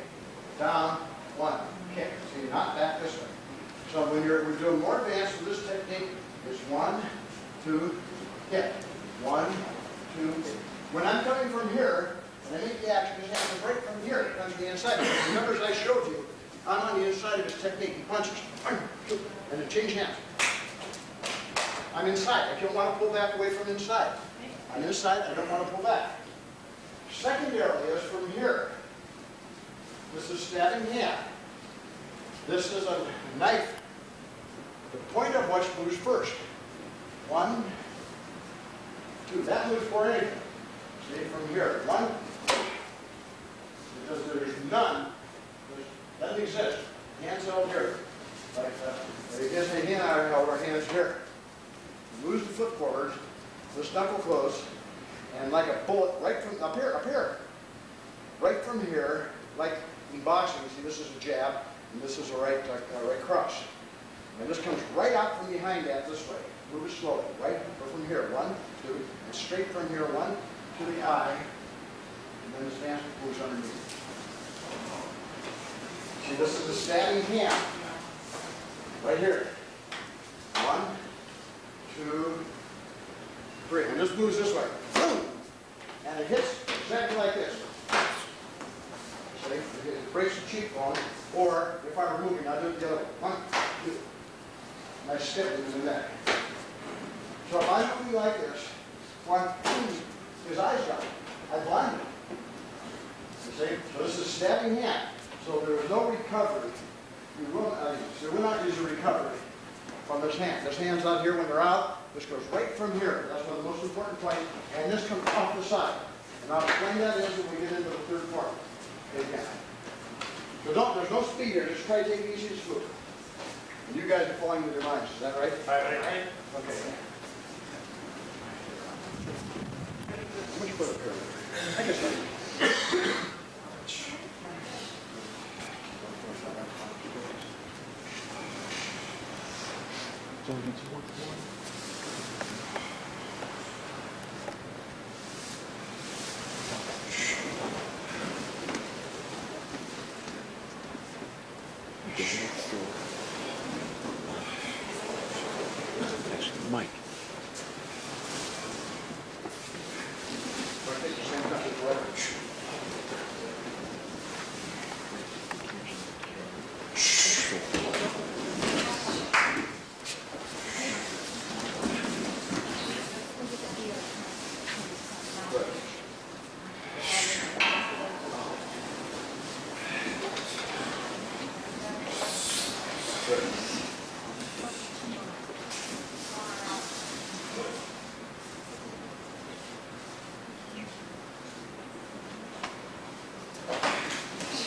down, 1, kick. See, not back this way. So when we're doing more advanced with this technique, it's 1, 2, hit. 1, 2. When I'm coming from here, and I make the action, just have to break from here. It comes to the inside. Because remember, as I showed you, I'm on the inside of his technique. He punches. 1, 2, and then change hands. I'm inside. I don't want to pull back away from inside. I'm inside. I don't want to pull back. Secondarily is from here. This is stabbing hand. This is a knife. The point of which moves first. 1, 2. That moves for anything. See, from here. 1. Because there's none. Doesn't exist. Hands out here. Like that. There is a hand out our hands here. Moves the foot forward. This knuckle close. And like a bullet right from up here. Right from here, like in boxing, see this is a jab, and this is a right cross. And this comes right out from behind that this way. Move it slowly, right? Or from here, 1, 2, and straight from here, 1 to the eye, and then the stance moves underneath. See, this is a stabbing hand. Right here. 1, 2, 3. And this moves this way. Boom! And it hits exactly like this. See? It breaks the cheekbone. Or if I were moving, I'll do it the other way. 1, 2. And I step into the neck. So if I'm moving like this, 1, 2, his eyes down. I blind him. You see? So this is a stabbing hand. So there is no recovery. There will not use a recovery from this hand. This hand's out here when they're out. This goes right from here. That's one of the most important points. And this comes off the side. And I'll explain that as we get into the third part. Again. So there's no speed here. Just try to take it easy and smooth. And you guys are falling with your minds. Is that right? Right. Okay. How much you put up here? I guess Mike.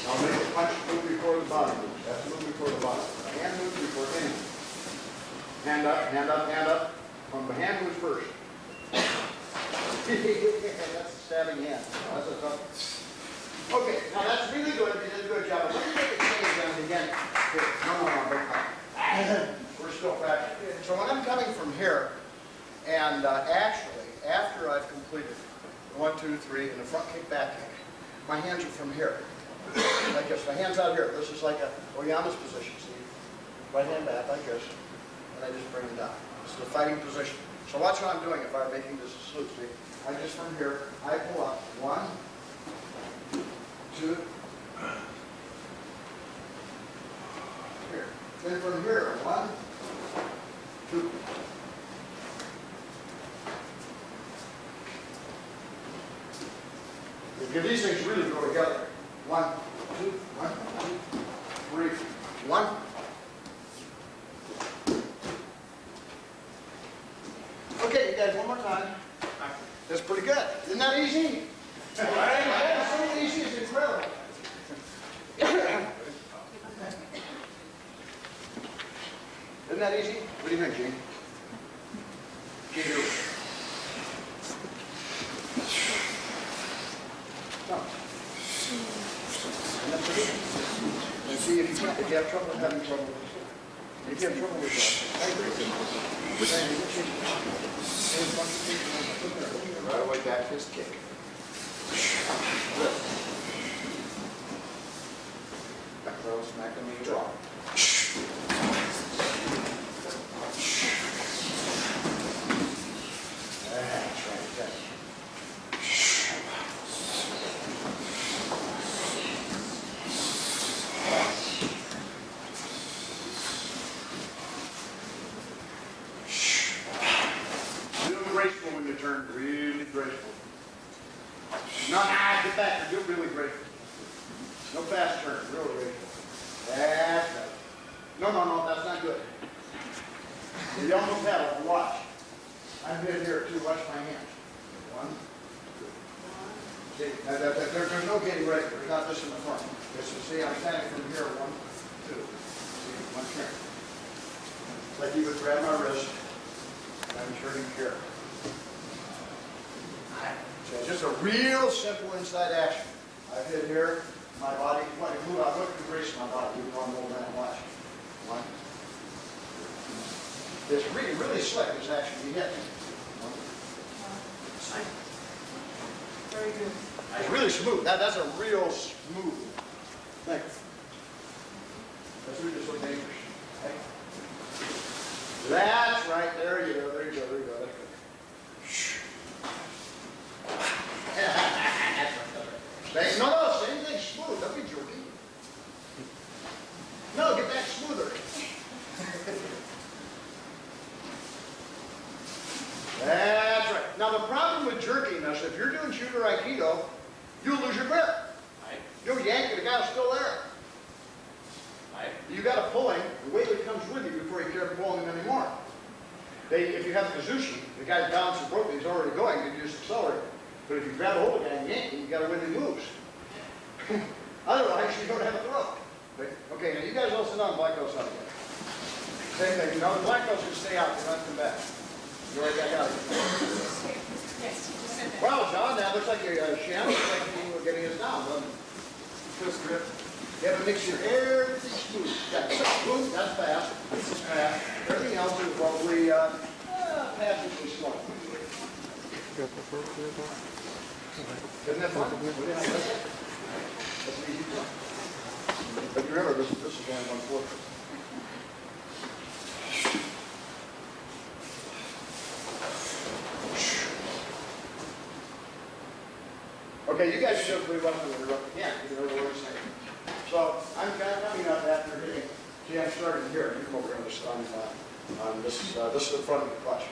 I'll make the punch move before the body moves. That's move before the body. The hand moves before the hand. Hand up, hand up, hand up. From the hand moves first. That's a stabbing hand. That's a tough. Okay, now that's really good. You did a good job. Let me make it change down again. Here. No, break back. We're still practicing. So when I'm coming from here, and actually, after I've completed 1, 2, 3, and the front kick, back kick, my hands are from here. Like this. My hand's out here. This is like a Oyama's position. See? Right hand back like this. And I just bring it down. This is the fighting position. So watch what I'm doing if I'm making this a salute. See? I just from here, I pull up. 1, 2. Here. Then from here, 1, 2. Because these things really go together. 1, 2, 1, 2, 3, 1. Okay, you guys, one more time. That's pretty good. Isn't that easy? It's so easy, it's incredible. Isn't that easy? What do you think, Gene? Gene, do it. No. And that's it. And see, if you have trouble having trouble with this, if you have trouble with that, I agree. Right away back fist kick. Back throw, smack him in the jaw. No, nah, get back, do it really great. No fast turn, real great. That's right. No, no, no, that's not good. You almost have it, watch. I'm good here too, watch my hands. One, two. See, there's no getting ready, there's not this in the front. This is, see, I'm standing from here, one, two. See, one turn. Like you would grab my wrist, and I'm turning here. So it's just a real simple inside action. I've hit here, my body, when I move, I look at the brace of my body, even though I'm old man, watch. One. It's really, really slick, this action you hit. Very good. It's really smooth. That's a real smooth thing. That's really just so dangerous. Okay? That's right. There you go. There you go. There you go. That's good. No, no, same thing, smooth. Don't be jerky. No, get that smoother. That's right. Now the problem with jerkiness, if you're doing shooter aikido, you'll lose your grip. Right. You'll yank it, the guy's still there. Right. You got to pull him, the weight that comes with you before you care pulling him anymore. If you have a Kazushi, the guy's balanced and broken, he's already going, you just accelerate. But if you grab a hold of the guy and yank him, you got to win he moves. Otherwise, you don't have a throw. Okay, now you guys all sit down, black belts out again. Same thing, you know, the black belts can stay out, they're not come back. You already got out. Yes, you said that. Well, John, now looks like you're Shannon, looks like you were getting us down, doesn't it? Twist grip. You have to mix your everything smooth. Yeah, smooth, that's fast. This is fast. Everything else is probably passively slow. Isn't that fun? That's an easy one. But remember, this is only 1/4. Okay, you guys should pretty well interrupt again, you know what I'm saying. So I'm kind of coming up after hitting. See, I'm starting here. You come over here on this on this is the front of the clutch.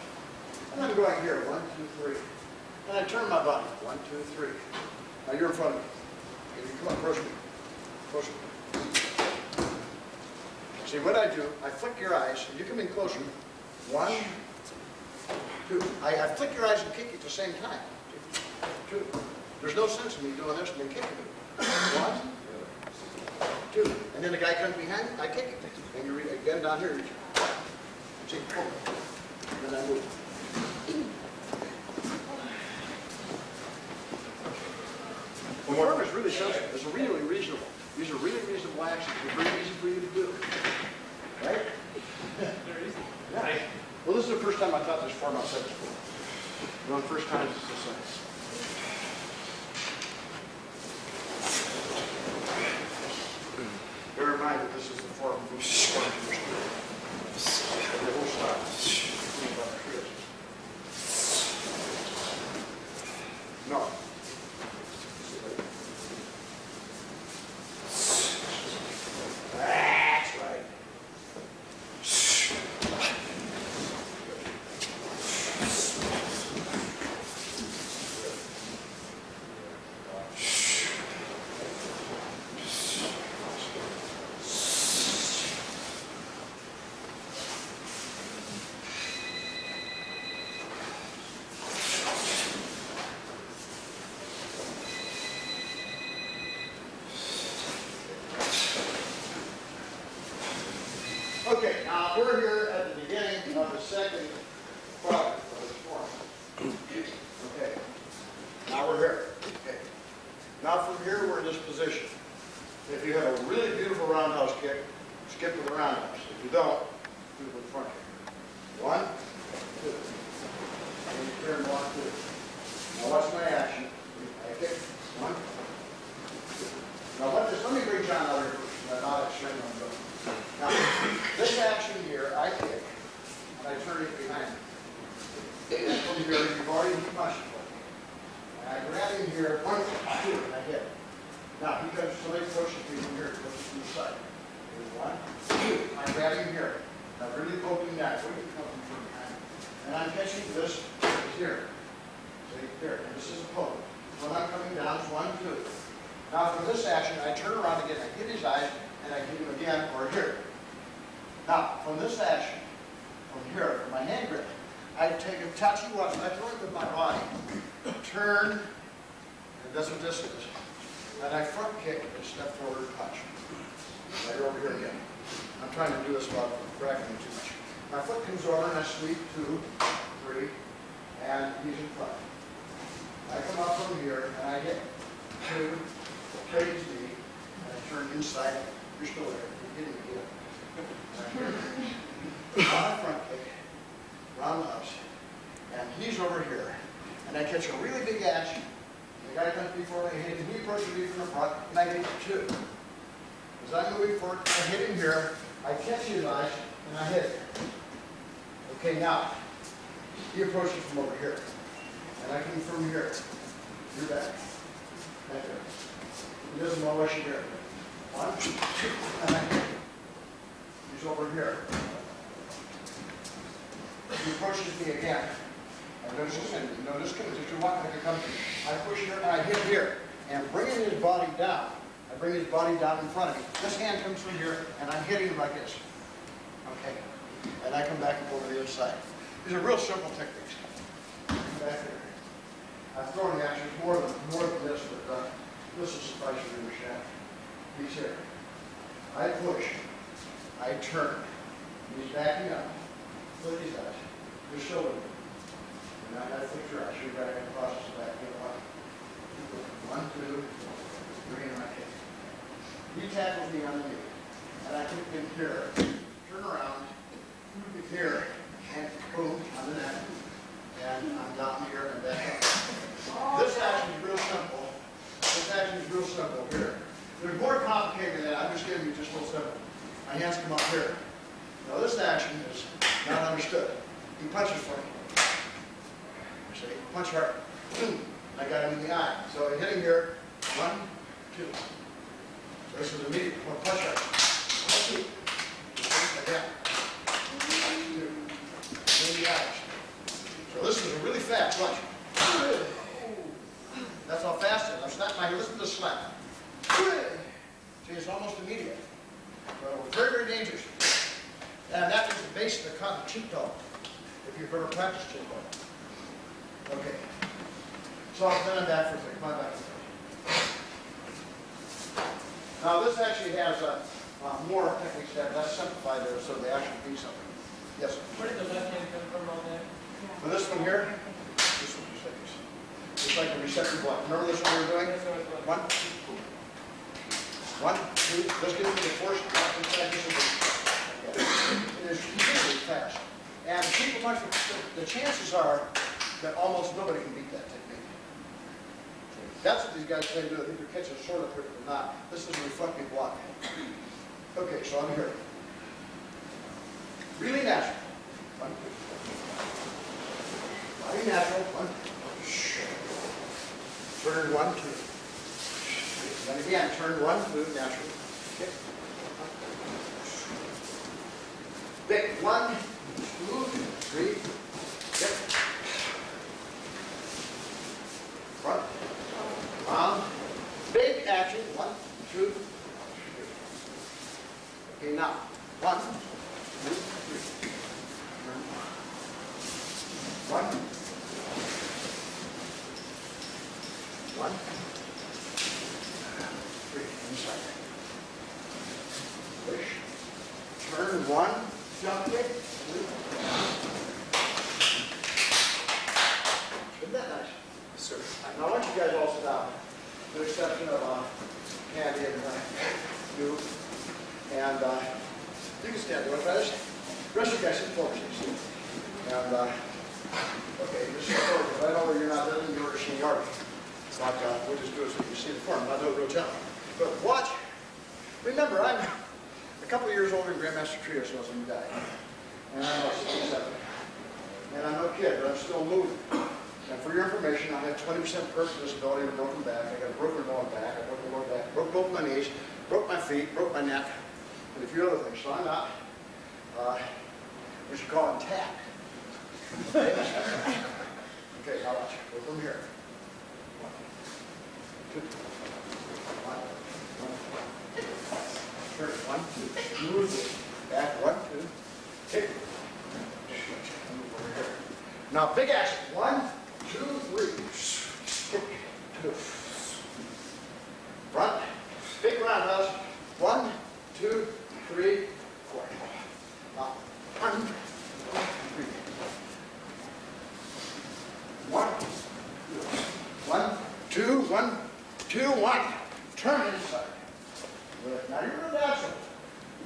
And I'm going here, 1, 2, 3. And I turn my body, 1, 2, 3. Now you're in front of me. Okay, you come up, approach me. Approach me. See what I do, I flick your eyes, and you come in closer. 1, 2. I flick your eyes and kick you at the same time. 2. There's no sense in me doing this and then kicking it. 1, 2. And then the guy comes behind, I kick it. And you again down here. See, pull. And then I move. The form is really simple. It's really reasonable. These are really reasonable actions. They're very easy for you to do. Right? They're easy. Yeah. Well, this is the first time I taught this form outside school. You know, the first time it's the same. Bear in mind that this is the form of the whole style. No. That's right. Okay, now we're here at the beginning of the second product of this form. Okay, now we're here. Okay, now from here we're in this position. If you have a really beautiful roundhouse kick, skip to the roundhouse. If you don't, do it with the front kick. 1, 2. And you turn 1, 2. Now watch my action. I kick 1, 2. Now let me bring John out here first. Now it's straight on the Now, this action here, I kick, and I turn it behind me. And from here, you've already punched it. And I grab him here, 1, 2, and I hit him. Now, he comes, somebody pushes me from here, pushes from the side. 1, 2, I grab him here. I really poke him down, so he can come from behind me. And I'm catching this here. See, here, and this is a poke. When I'm coming down, 1, 2. Now for this action, I turn around again, I hit his eyes, and I hit him again, or here. Now, from this action, from here, from my hand grip, I take a touchy watch, I throw it with my body, turn, and that's what this is. And I front kick and step forward punch. Right over here again. I'm trying to do this without cracking too much. My foot comes over and I sweep 2, 3, and he's in front. I come up from here and I hit 2, trade his knee, and I turn inside. You're still there. You're getting again. On front kick, roundhouse, and he's over here, and I catch a really big action. The guy comes before me, and he approaches me from the front, and I hit 2. As I'm moving forward, I hit him here, I catch his eyes, and I hit him. Okay, now, he approaches from over here, and I come from here. You're back. Back there. He doesn't know what you're here. 1, 2, and I hit him. He's over here. He approaches me again. And notice this, if you want, I can come. I push here and I hit here. And bringing his body down, I bring his body down in front of me. This hand comes from here, and I'm hitting him like this. Okay. And I come back and go over the other side. These are real simple techniques. Come back here. I've thrown actually more than this, but this is suffice for your shaft. He's here. I push. I turn. He's backing up. Look at that. You're still with me. And I fix your eyes. You're back in the process of backing up. 1, 2, 3, and I kick. He tackles me on the knee. And I kick him here. Turn around. Here. And boom, on the neck. And I'm down here and back up. This action is real simple. This action is real simple here. There's more complicated than that. I'm just giving you just real simple. My hands come up here. Now this action is not understood. He punches for me. See, punch hard. I got him in the eye. So I hit him here. 1, 2. So this is immediate. Punch hard. 1, 2. Again. 2. In the eyes. So this is a really fast punch. That's how fast it is. I'm snapping my hand. Listen to the slap. See, it's almost immediate. Very, very dangerous. And that is the base of the cheekbone, if you've ever practiced cheekbone. Okay. So then I'm back for a second. Come on back for a second. Now this actually has more techniques that that's simplified there, so they actually do something. Yes? Where did the left hand come from on that? For this one here, this one just like this. Just like the receptor block. Remember this one we were doing? That's what I was 1, 1, 2. Let's get into the force. It is really fast. And people much, the chances are that almost nobody can beat that technique. That's what these guys try to do. I think your catch is sort of quicker than not. This is a reflective block. Okay, so I'm here. Really natural. 1, 2. Really natural. 1, 2. Turn 1, 2. Then again, turn 1, 2, natural. Okay. Big 1, 2, 3. Yep. Front. Round. Big action. 1, 2. Okay, now 1, 2, 3. 1. 1. 3. Inside. Push. Turn 1. Jump kick. 2. Isn't that nice? Sir. Now I want you guys all sit down, with the exception of Candy and you. And you can stand. You want to try this? The rest of you guys sit forward. And okay, just sit forward. If I know where you're not living, you're in the army. But we'll just do it so you can see the form. I'll do it real gentle. But watch. Remember, I'm a couple of years older than Grandmaster Trios was when he died. And I'm 67. And I'm no kid, but I'm still moving. And for your information, I have 20% permanent disability and a broken back. I got a broken lower back. I broke the lower back. Broke both my knees. Broke my feet. Broke my neck. And a few other things. So I'm not, we should call it intact. Okay, now watch. Go from here. two. One, turn, 1, 2, smooth, back, 1, 2, kick. Over here. Now, big action, 1, 2, 3, kick, 2. Front, big roundhouse, 1, 2, 3, 4. Now, 1, 2, 3. 1, 2, 1, 2, 1. Turn inside. Good. Now you're going to dash it.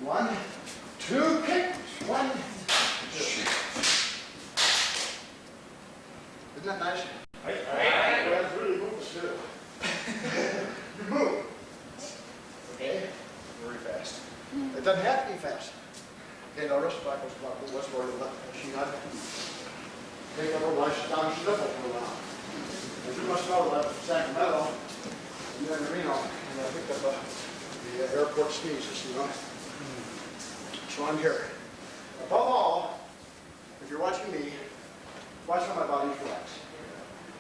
1, 2, kick. 1, 2. Isn't that nice? That's really moving too. You move. Okay? Very fast. It doesn't have to be fast. Okay, now wrist back, what's more than that? She not. Take a little nice down sniffle for a while. And you must know that Sacramento, and then Reno, and I picked up the airport sneezes, you know. So I'm here. Above all, if you're watching me, watch how my body's relaxed.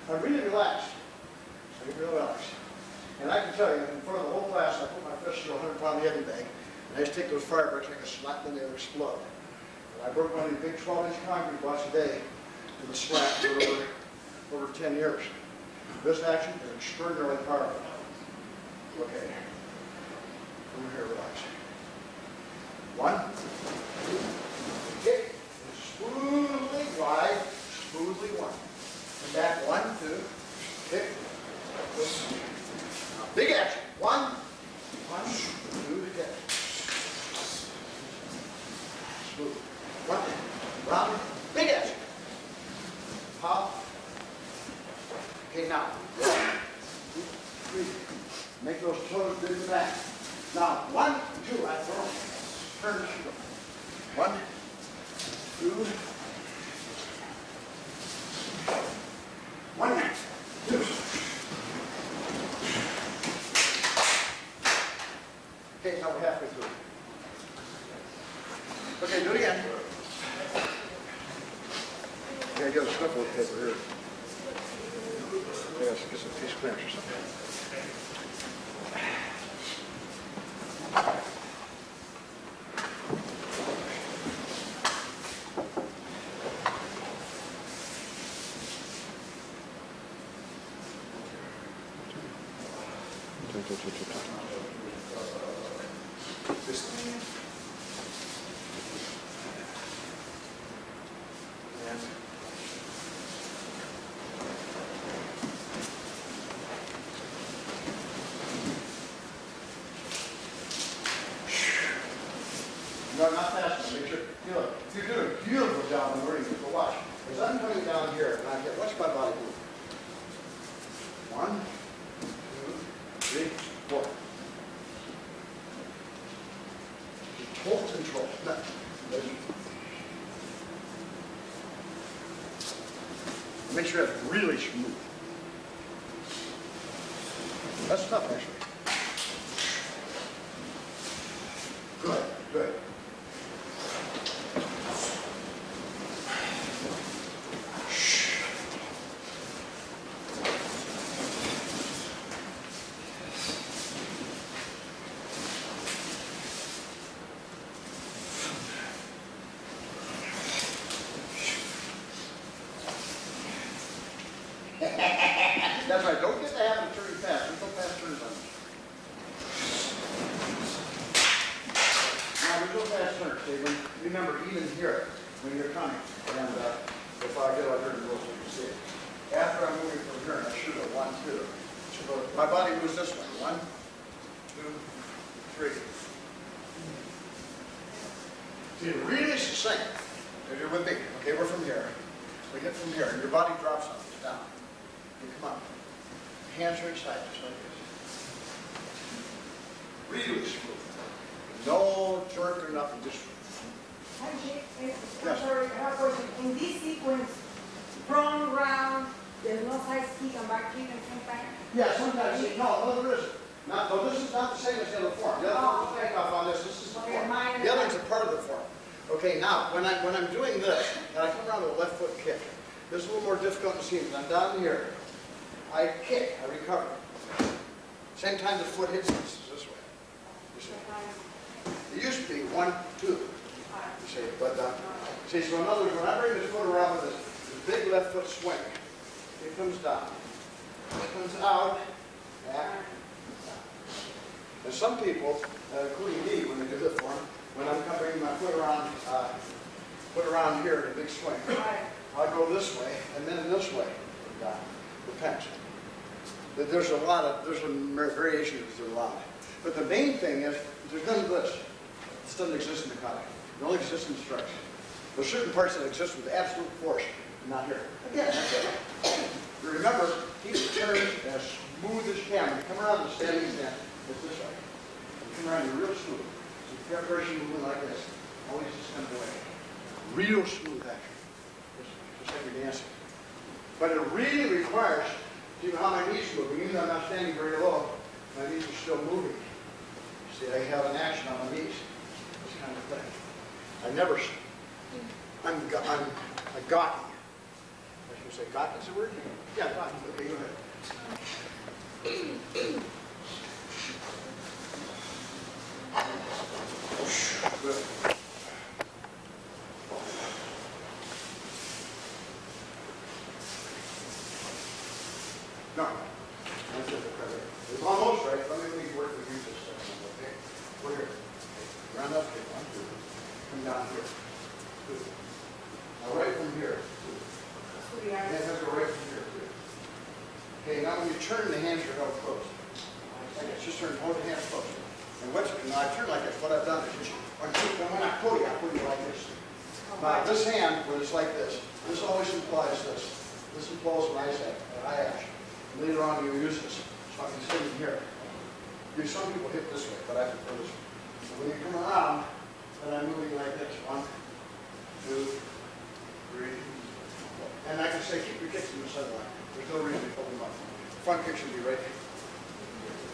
I'm really relaxed. I'm really relaxed. And I can tell you, in front of the whole class, I put my fist through a 100-pound heavy bag, and I just take those fire bricks like a slap and they'll explode. And I broke one of these big 12-inch concrete blocks a day with a slap for over 10 years. This action is extraordinarily powerful. Okay. Over here, relax. 1, 2, kick, smoothly glide, smoothly 1. And back, 1, 2, kick, now, big action. 1, 2, kick. Smooth. 1, round, big action. Pop. Okay, now, 1, 2, 3. Make those toes big in the back. Now, 1, 2, I throw. Turn, shoot. 1, 2, 1, 2. Okay, now we're halfway through. Okay, do it again. Okay, I got a sniffle of paper here. Yeah, let's get some piece of clamps or something. No, not fast enough. Make sure. Look, you're doing a beautiful job on learning. But watch. As I'm coming down here, and I get, watch my body move. 1, 2, 3, 4. Total control. No. Make sure it's really smooth. That's tough, actually. Good, good. That's right. Don't get the habit of turning fast. There's no fast turns on this. Now, there's no fast turns, Steve. Remember, even here, when you're coming, and if I get out here and go so you can see it. After I'm moving from here, I shoot a 1, 2. So my body moves this way. 1, 2, 3. See, really succinct. If you're with me, okay, we're from here. We get from here, and your body drops on us down. You come up. Hands are excited, just like this. Really smooth. No jerk or nothing, just. I'm sorry, I have a question. In this sequence, front, round, there's no side kick and back kick and same time? Yeah, sometimes, no, there isn't. No, this is not the same as the other form. The other form is take off on this. This is the form. The other one's a part of the form. Okay, now, when I'm doing this, and I come around with a left foot kick, this is a little more difficult to see, because I'm down here. I kick, I recover. Same time the foot hits this way. You see. It used to be 1, 2. You see, but see, so in other words, when I bring this foot around with this big left foot swing, it comes down. It comes out, back, down. And some people, including me, when they do this form, when I'm bringing my foot around here in a big swing, I'll go this way and then this way. Down. Depends. There's some variations, there's a lot. But the main thing is, there's none of this. This doesn't exist in the comic. It only exists in instruction. There's certain parts that exist with absolute force, not here. Again, that's it. You remember, keep the turn as smooth as you can. When you come around the standing stand, it's this way. You come around, you're real smooth. So if you have pressure moving like this, always just come away. Real smooth action. Just like you're dancing. But it really requires, see how my knees move. Even though I'm not standing very low, my knees are still moving. See, I have an action on my knees. This kind of thing. I'm gawky. I should say gawky is a word? Yeah, gawky. Okay, go ahead. Good. No. That's it. It's almost right. Let me work with you just a second, okay? We're here. Okay. Round up here. 1, 2. Come down here. 2. Now right from here. 2. And then go right from here. 2. Okay, now when you turn, the hands are held close. Okay, just turn, hold the hands close. And now I turn like this. What I've done is just, when I pull you like this. Now this hand, when it's like this always implies this. This implies an eye action. Later on, you'll use this. So I can sit in here. Some people hit this way, but I prefer this way. So when you come around, then I'm moving like this. 1, 2, 3. And I can say, keep your kicks in the center line. There's no reason to hold them up. Front kick should be right here.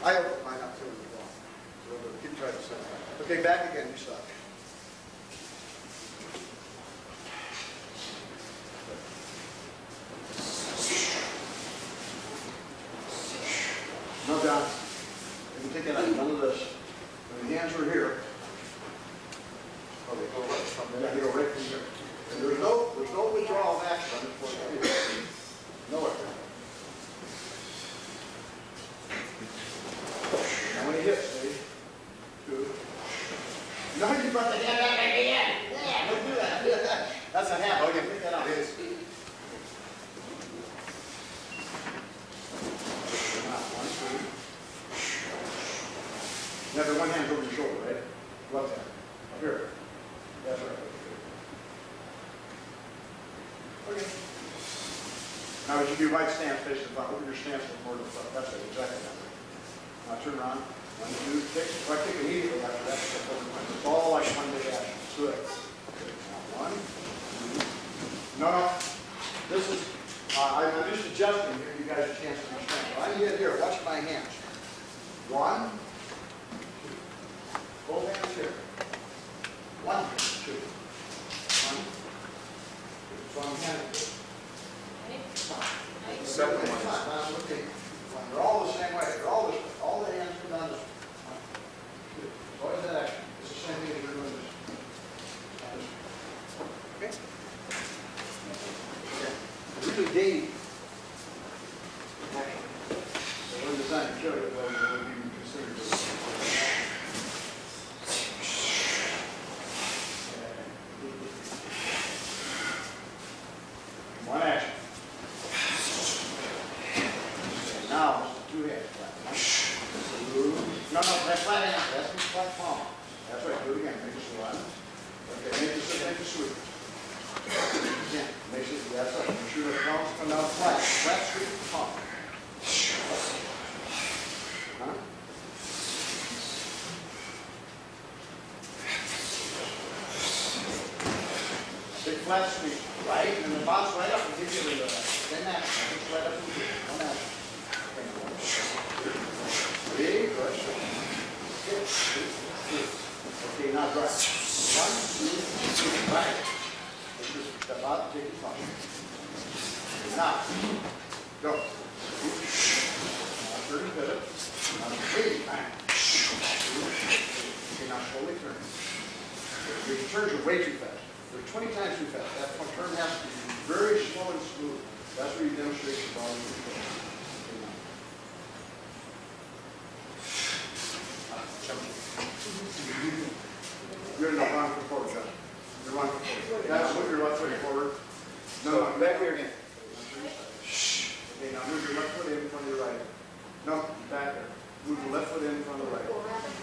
I open mine up too when you go. So keep trying to center line. Okay, back again. You stop. No down. You can take it out. None of this. When the hands are here, oh, they go right from there. They go right from here. And there's no withdrawal of action on this point. No effort. And when he hits, see? 2. No, you brought the hand out again. Yeah, don't do that. That's a hand. Okay, pick that out. It is. Now the one hand's over your shoulder, right? Left hand. Up here. That's right. Okay. Now as you do right stance facing the front, open your stance forward to the front. That's it, exactly that way. Now turn around. 1, 2, kick. If I kick immediately after that, it's all like one big action. Good. Now 1, 2. No. This is, I'm just adjusting here. You guys a chance to understand. So I get here. Watch my hands. 1, 2. Both hands here. 1, 2. 1, 2. So I'm handing it. Second one. Okay. They're all the same way. They're all this way. All the hands come down this way. 1, 2. It's always that action. It's the same thing as you're doing this. Okay? Okay. Really daily. Action. So we're designed to show you what would be considered this. One action. Now, 2 hands. No, that's flat hand. That's the flat palm. That's right. Do it again. Make it one. Okay, make it sweet. Again, make it, that's right. Make sure the palms come down flat. Flat, sweet palm. Huh? Big flat sweep, right? And then bounce right up and give you a little bit of that. Then that. Bounce right up and give you one action. 3, good. Okay, now drive. 1, 2, 3, right. Just step out, take your punch. Now, go. Now, 30 pivot. Now, turns are way too fast. They're 20 times too fast. That turn has to be very slow and smooth. That's where you demonstrate your volume control. You're in the wrong foot forward, John. You're wrong foot forward. Guys, move your left foot forward. No, back here again. Shh. Okay, now move your left foot in front of your right. No, back there. Move your left foot in front of the right.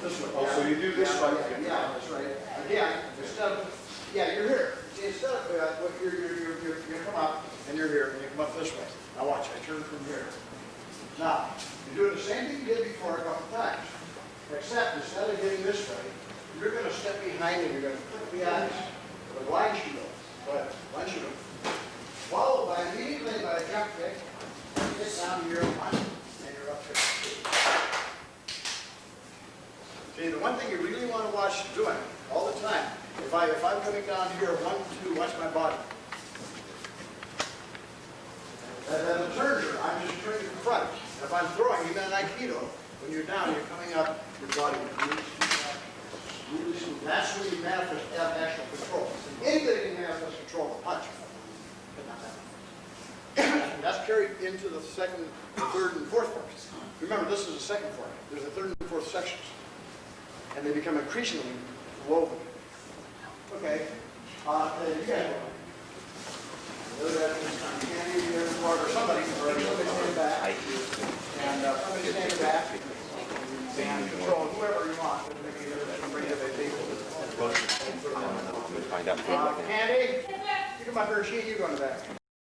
This way. Oh, so you do this Yeah, right? yeah, that's right. Again, instead of, yeah, you're here. See, instead of, you're come up, and you're here, and you come up this way. Now watch, I turn from here. Now, you're doing the same thing you did before a couple times. Except instead of getting this way, you're gonna step behind and you're gonna flip the eyes with a line shooter. Go ahead, line shooter. Followed by immediately by a jump kick. Get down to your line, and you're up here. See, the one thing you really want to watch doing all the time, if I'm coming down here, 1, 2, watch my body. And then the turns are, I'm just turning in front. If I'm throwing, even in Aikido, when you're down, you're coming up, your body really smooth. That's where you manifest actual control. Anything can manifest control of a punch, but not that one. And that's carried into the second, the third, and fourth forms. Remember, this is the second form. There's a third and fourth sections. And they become increasingly woven. Okay, you guys go. Candy here, or somebody stand back. And somebody stand back. And control whoever you want. Find out. Candy, you come up here, she, you go in the back.